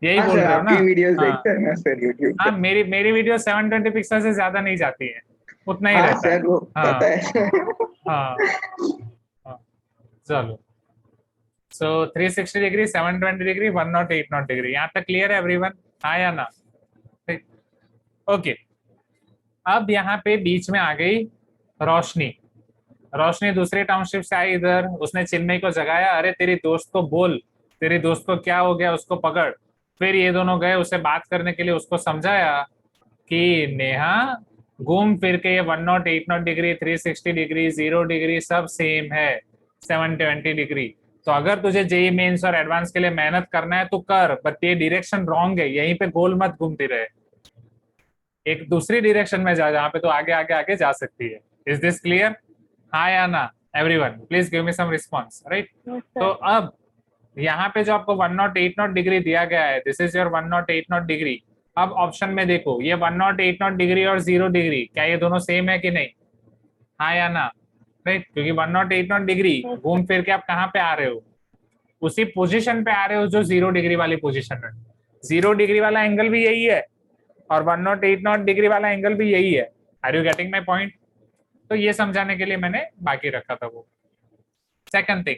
यही हाँ बोल सर, रहे हो ना? आपकी वीडियोस हाँ देखते हैं ना सर यूट्यूब हाँ, पे। मेरी वीडियो 720 पिक्सल से ज्यादा नहीं जाती है, उतना ही हाँ रहता है। सर, वो हाँ पता है। हाँ हाँ, चलो। सो 360 डिग्री, 720 डिग्री, 108 नॉट डिग्री, यहाँ तक क्लियर है एवरीवन? हाँ या ना? ठीक, ओके। अब यहाँ पे बीच में आ गई रोशनी। रोशनी दूसरी टाउनशिप से आई इधर, उसने चिन्मय को जगाया, अरे तेरी दोस्त को बोल, तेरी दोस्त को क्या हो गया, उसको पकड़। फिर ये दोनों गए उसे बात करने के लिए, उसको समझाया कि नेहा घूम फिर के ये 108 नॉट डिग्री, 360 डिग्री, 0 डिग्री सब सेम है 720 डिग्री। तो अगर तुझे जेई मेंस और एडवांस के लिए मेहनत करना है तो कर, बट ये डायरेक्शन रॉन्ग है, यहीं पे गोल मत घूमती रहे, एक दूसरी डायरेक्शन में जा जहाँ पे तो आगे आगे आगे जा सकती है। Is this clear? हाँ या ना everyone? Please give me some response, right? तो अब यहाँ पे जो आपको 108 नॉट डिग्री दिया गया है, this is your 108 not degree. अब ऑप्शन में देखो, ये 108 नॉट डिग्री और 0 डिग्री, क्या ये दोनों सेम है कि नहीं? हाँ या ना? राइट, क्योंकि 108 नॉट डिग्री घूम फिर के आप कहाँ पे आ रहे हो? उसी पोजीशन पे आ रहे हो जो 0 डिग्री वाली पोजीशन है। 0 डिग्री वाला एंगल भी यही है और 108 नॉट डिग्री वाला एंगल भी यही है। Are you getting my point? तो ये समझाने के लिए मैंने बाकी रखा था वो। सेकंड थिंग,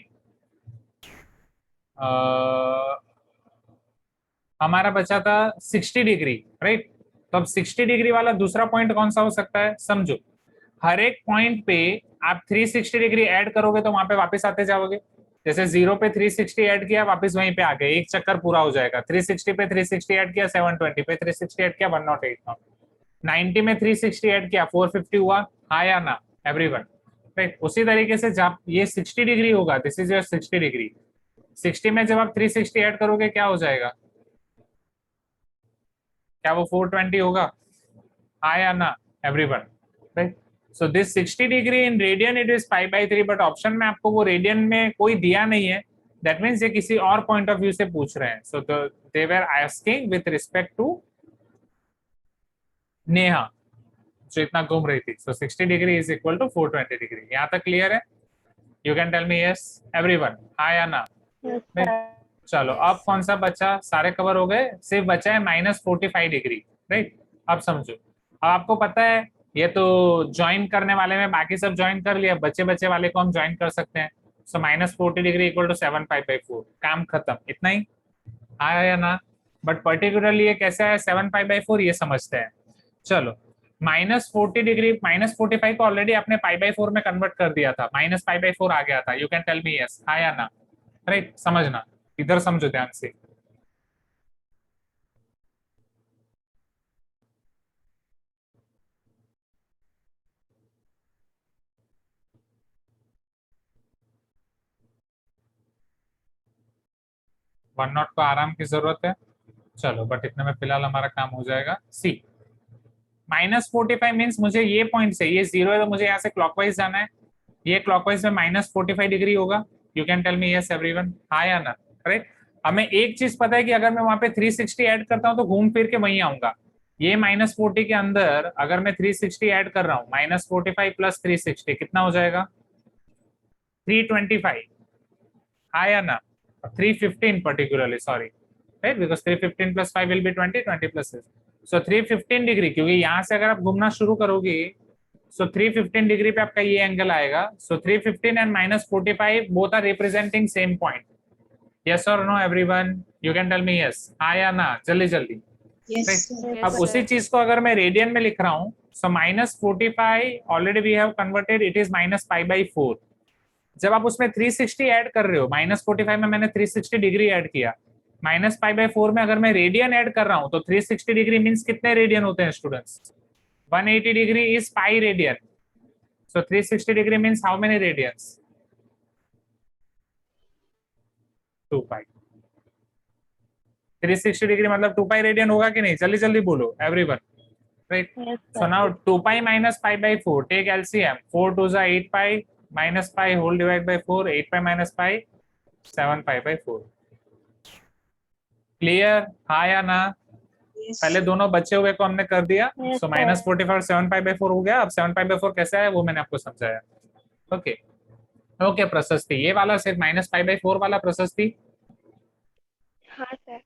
हमारा बचा था 60 डिग्री, राइट? तो अब 60 डिग्री वाला दूसरा पॉइंट कौन सा हो सकता है? समझो, हर एक पॉइंट पे आप 360 डिग्री ऐड करोगे तो वहां पे वापस आते जाओगे। जैसे 0 पे 360 ऐड किया, वापस वहीं पे आ गए, एक चक्कर पूरा हो जाएगा। 360 पे 360 ऐड किया, 720 पे 360 ऐड किया, 108 नॉट। 90 में 360 ऐड किया, 450 हुआ। हाँ या ना एवरीवन? राइट, उसी तरीके से जब ये 60 डिग्री होगा, दिस इज योर 60 डिग्री, 60 में जब आप 360 ऐड करोगे क्या हो जाएगा? क्या वो 420 होगा? हाँ या ना everyone? Right, so this 60 degree in radian it is π/3, but option में आपको वो रेडियन में कोई दिया नहीं है। दैट मीन्स ये किसी और पॉइंट ऑफ व्यू से पूछ रहे हैं। So they are asking with respect to Neha जो इतना घूम रही थी। सो 60 degree is equal to 420 degree. यहाँ तक क्लियर है? You can tell me yes everyone, हाँ या ना? चलो, अब कौन सा बचा? सारे कवर हो गए, सिर्फ बचा है -45 डिग्री, राइट? अब समझो, अब आपको पता है ये तो ज्वाइन करने वाले में बाकी सब ज्वाइन कर लिया, बचे बचे वाले को हम ज्वाइन कर सकते हैं। सो -40 डिग्री इक्वल टू 7π/4, काम खत्म, इतना ही। आया या ना? बट पर्टिकुलरली ये कैसे है 7π/4 ये समझते हैं। चलो, -40 डिग्री, -45 को ऑलरेडी आपने π/4 में कन्वर्ट कर दिया था, -π/4 आ गया था। You can tell me yes, हाँ या ना? राइट, समझना, इधर समझो ध्यान से। वन नॉट को आराम की जरूरत है, चलो, बट इतने में फिलहाल हमारा काम हो जाएगा। सी -45 मीन्स मुझे ये पॉइंट से, ये 0 है तो मुझे यहाँ से क्लॉकवाइज जाना है, ये क्लॉकवाइज में -45 डिग्री होगा। You can tell me yes everyone, हाँ या ना? राइट, हमें एक चीज पता है कि अगर मैं वहां पे 360 ऐड करता हूँ तो घूम फिर के वहीं आऊंगा। ये -40 के अंदर अगर मैं 360 ऐड कर रहा हूँ, -45 + 360 कितना हो जाएगा? 325, हाँ या ना? 315 particularly, sorry, right, because 315 + 5 will be 20, 20 + 6, so 315 degree, क्योंकि यहाँ से अगर आप घूमना शुरू करोगे so 315 डिग्री पे आपका ये एंगल आएगा। so 315 and -45 both are representing same point. yes or no everyone? you can tell me yes, हाँ या ना? जल्दी जल्दी। Yes, अब उसी चीज को अगर मैं रेडियन में लिख रहा हूँ, so -45 already we have converted, it is -π/4। जब आप उसमें 360 ऐड कर रहे हो, -45 में मैंने 360 डिग्री ऐड किया, -π/4 में अगर मैं रेडियन ऐड कर रहा हूं तो 360 डिग्री मींस कितने रेडियन होते हैं students? 180 degree is pi radian, so 360 degree means how many radians? 2π। 360 degree मतलब 2π रेडियन होगा कि नहीं? जल्दी जल्दी बोलो everyone, right? So now 2π - π/4, take LCM, 4 2 = 8π, -π whole divided by 4, 8π - π, 7π/4। Clear, हाँ या ना? पहले दोनों बचे हुए को हमने कर दिया, Yes, सो sir. -45 7π/4 हो गया। अब 7π/4 कैसे आया वो मैंने आपको समझाया। ओके ओके प्रशस्ति, ये वाला सिर्फ -π/4 वाला प्रशस्ति। हाँ सर।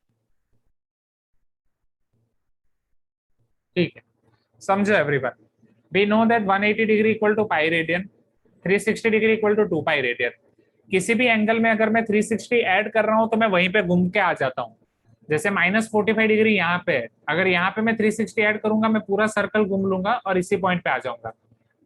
ठीक है, समझो everyone. We know that 180 degree equal to pi radian, 360 degree equal to 2 pi radian. किसी भी एंगल में अगर मैं 360 ऐड कर रहा हूं तो मैं वहीं पे घूम के आ जाता हूं। जैसे -45 डिग्री यहाँ पे है, अगर यहाँ पे मैं 360 ऐड करूंगा मैं पूरा सर्कल घूम लूंगा और इसी पॉइंट पे आ जाऊंगा।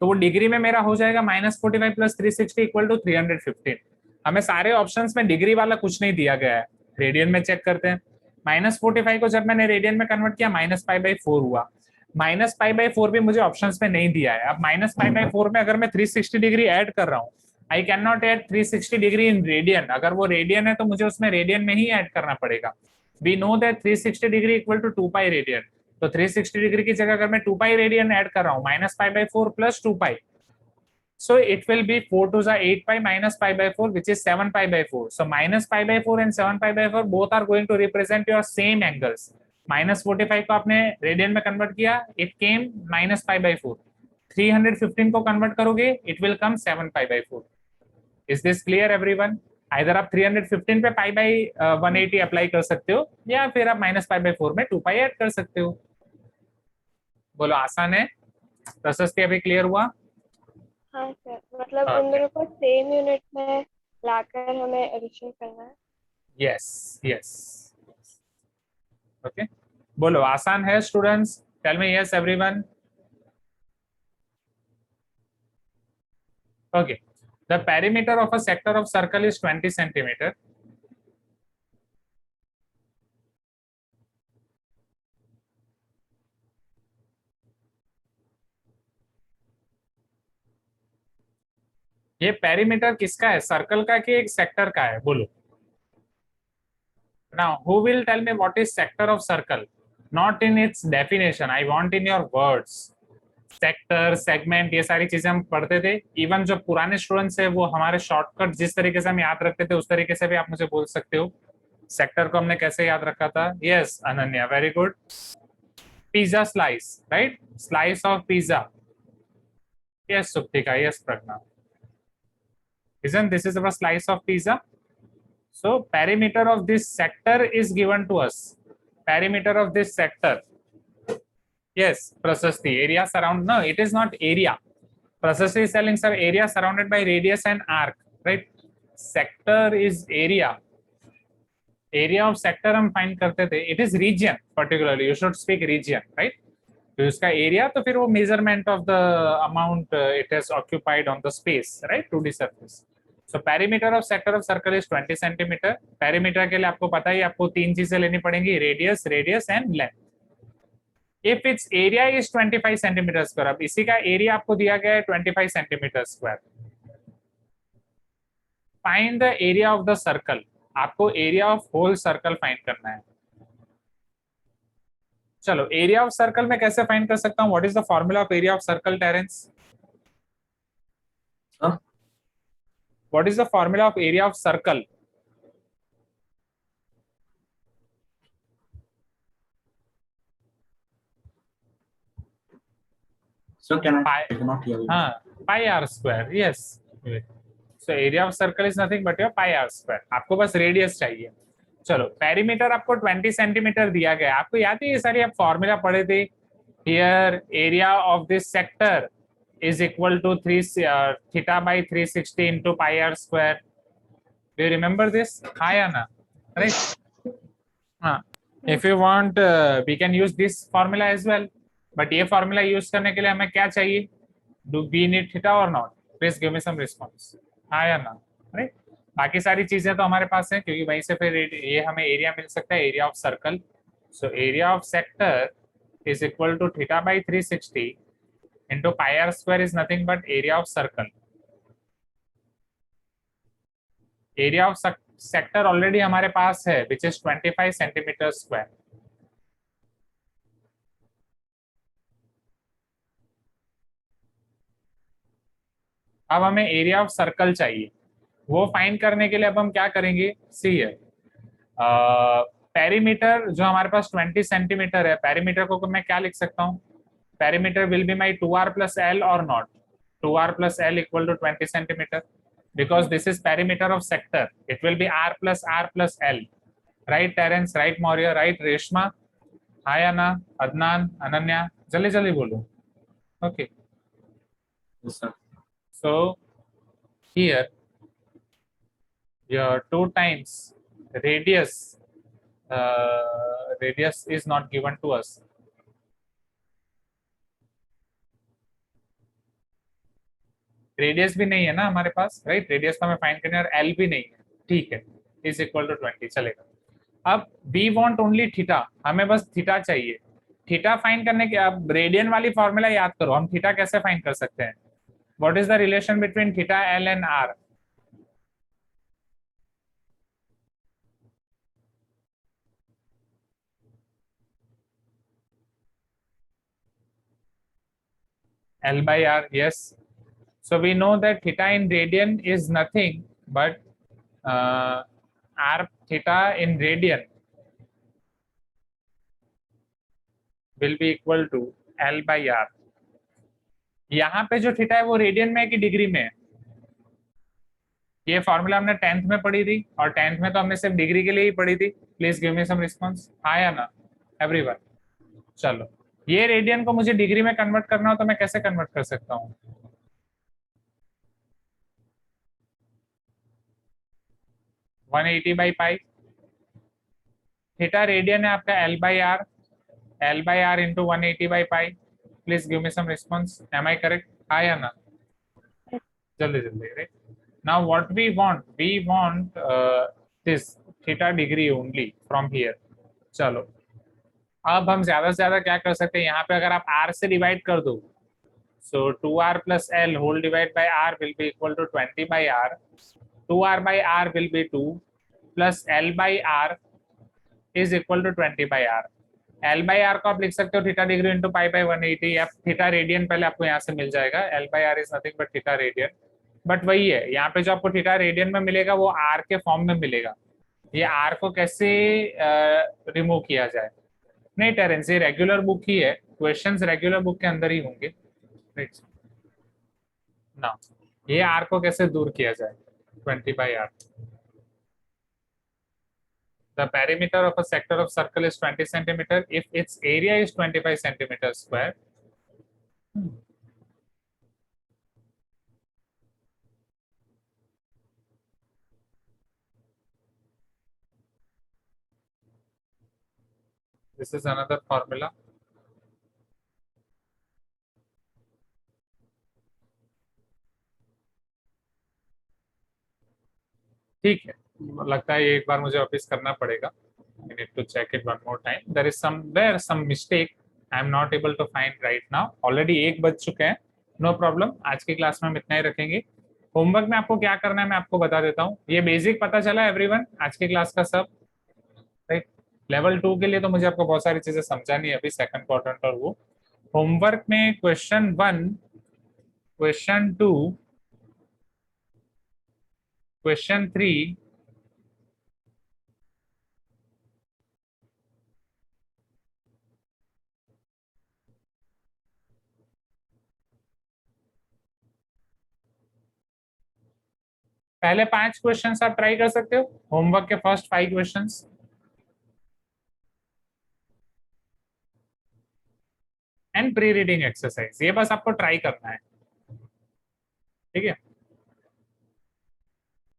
तो वो डिग्री में मेरा हो जाएगा -45 + 360 इक्वल टू 315। हमें सारे ऑप्शंस में डिग्री वाला कुछ नहीं दिया गया है, रेडियन में चेक करते हैं। -45 को जब मैंने रेडियन में कन्वर्ट किया -π/4 हुआ। -π/4 भी मुझे ऑप्शंस में नहीं दिया है। अब -π/4 में अगर मैं 360 डिग्री ऐड कर रहा हूँ, I can not add 360 degree in radian. अगर वो रेडियन है तो मुझे उसमें रेडियन में ही ऐड करना पड़ेगा। We know that 360 degree equal to 2 pi radian. तो 360 डिग्री की जगह अगर मैं 2 पाई रेडियन ऐड कर रहा हूँ, -π/4 + 2 पाई, so it will be 4 to the 8 pi minus π/4, which is 7 π/4. So -π/4 and 7 π/4 both are going to represent your same angles. -45 को आपने रेडियन में कन्वर्ट किया, it came -π/4. 315 को कन्वर्ट करोगे, it will come 7 π/4. Is this clear everyone? Either आप 315 पे π/180 apply कर सकते हो या फिर आप -π/4 में 2 पाई ऐड कर सकते हो। बोलो आसान है? प्रशस्ति अभी क्लियर हुआ? हाँ सर, मतलब उन दोनों को सेम यूनिट में लाकर हमें एडिशन करना है। Yes yes, okay. बोलो आसान है students? Tell me yes everyone. Okay, the perimeter of a sector of circle is 20 centimeter. ये पेरीमीटर किसका है, सर्कल का कि एक सेक्टर का है? बोलो। Now, who will tell me what is sector of circle? Not in its definition. I want in your words. Sector, segment, ये सारी चीजें हम पढ़ते थे। इवन जो पुराने स्टूडेंट्स है वो हमारे शॉर्टकट जिस तरीके से हम याद रखते थे उस तरीके से भी आप मुझे बोल सकते हो। सेक्टर को हमने कैसे याद रखा था? Yes Ananya, very good. Pizza slice, right? Slice of pizza. Yes Suptika, yes Pragya. Isn't this is a slice of pizza? So perimeter of this sector is given to us. Perimeter of this sector. Yes, Prasasti. Area surround. No, it is not area. Prasasti is telling sir area surrounded by radius and arc. Right? Sector is area. Area of sector हम find करते थे. It is region particularly. You should speak region, right? तो इसका area तो फिर वो measurement of the amount it has occupied on the space, right? 2D surface. So perimeter of sector of circle is 20 centimetre. Perimeter के लिए आपको पता ही, आपको तीन चीजें लेनी पड़ेंगी, radius, radius and length. If it's area is 25 centimetre square, अब इसी का एरिया आपको दिया गया है 25 centimetre square. Find the area of the circle. आपको area of whole circle find करना है। चलो, एरिया ऑफ सर्कल में कैसे फाइंड कर सकता हूं? What is the formula of area of circle, Terence? What is the formula of area of circle? So can I cannot hear you. Pi r square, yes. So area of circle is nothing but your pi r square. आपको बस radius चाहिए। चलो, perimeter आपको 20 centimetre दिया गया। आपको याद है ये सारी आप फॉर्मूला पढ़े थे? Here area of this sector is equal to theta by 360 into pi r square. Do you remember this? हाँ या ना? राइट? हाँ, if you want we can use this formula as well, but ये formula use करने के लिए हमें क्या चाहिए? डू वी नीड थीटा और not? Please give me some response. हाँ या ना? राइट? बाकी सारी चीजें तो हमारे पास है, क्योंकि वहीं से फिर ये हमें एरिया मिल सकता है, area of circle. So area of sector is equal to theta by 360 into pi r square is nothing but area of circle. Area of sector already हमारे पास है, विच इज 25 सेंटीमीटर स्क्वायर। अब हमें area of circle चाहिए। वो find करने के लिए अब हम क्या करेंगे? सी है पेरीमीटर जो हमारे पास 20 सेंटीमीटर है, पेरीमीटर को मैं क्या लिख सकता हूँ? Perimeter will be my 2r plus l or not? 2r plus l equal to 20 centimeter, because this is perimeter of sector. It will be r plus l. Right Terence, right Maurya, right Reshma, hi Anna, Adnan, Ananya, जल्दी जल्दी बोलो. Okay. Yes, sir. So here your 2 times radius is not given to us. Radius भी नहीं है ना हमारे पास, right? Radius तो हमें फाइंड करना है और एल भी नहीं है, ठीक है, इज इक्वल टू 20 चलेगा. अब वी वांट ओनली थीटा, हमें बस थीटा चाहिए. थीटा फाइंड करने के, अब रेडियन वाली फॉर्मूला याद करो, हम थीटा कैसे फाइंड कर सकते हैं? What is the relation between theta L and R? L by R, yes. So we know that theta in radian is nothing but r theta in radian will be equal to L by R. यहाँ पे जो theta है वो radian में है कि degree में है? ये फॉर्मूला हमने 10th में पढ़ी थी और 10th में तो हमने सिर्फ डिग्री के लिए ही पढ़ी थी. Please give me some response. हाँ या ना एवरीवन? चलो, ये रेडियन को मुझे डिग्री में कन्वर्ट करना हो तो मैं कैसे कन्वर्ट कर सकता हूँ? One 180 by pi. Theta radian है आपका L by R into 180 by pi. Please give me some response. Am I correct? हाँ या ना? जल्दी जल्दी, right? Now what we want this theta degree only from here. चलो, अब हम ज्यादा से ज्यादा क्या कर सकते हैं? यहाँ पे अगर आप R से डिवाइड कर दो, so 2r plus l whole divided by r will be equal to 20 by r. 2r by r will be 2 plus l by r is equal to 20 by r. L by r को आप लिख सकते हो theta degree into pi by 180, या theta radian पहले आपको यहाँ से मिल जाएगा. L by r is nothing but theta radian. But वही है, यहाँ पे जो आपको थीटा रेडियन में मिलेगा वो r के फॉर्म में मिलेगा. ये r को कैसे रिमूव किया जाए? नहीं टेरेंस, ये रेगुलर बुक ही है, क्वेश्चंस रेगुलर बुक के अंदर ही होंगे ना. ये r को कैसे दूर किया जाए? 20 by r. The perimeter of a sector of circle is 20 centimeter if its area is 25 centimeters square. This is another formula. ठीक है, लगता है एक बार मुझे वापस करना पड़ेगा. I need to check it one more time. There is some mistake. I am not able to find right now. Already 1 बज चुके हैं. No problem. आज की क्लास में हम इतना ही रखेंगे. होमवर्क में आपको क्या करना है मैं आपको बता देता हूँ. ये बेसिक पता चला एवरीवन आज की क्लास का सब, राइट? लेवल 2 के लिए तो मुझे आपको बहुत सारी चीजें समझानी है अभी, सेकंड क्वाड्रेंट और वो. होमवर्क में क्वेश्चन 1, क्वेश्चन 2, क्वेश्चन 3, पहले 5 क्वेश्चंस आप ट्राई कर सकते हो. होमवर्क के first 5 questions. And pre reading exercise, ये बस आपको ट्राई करना है, ठीक है?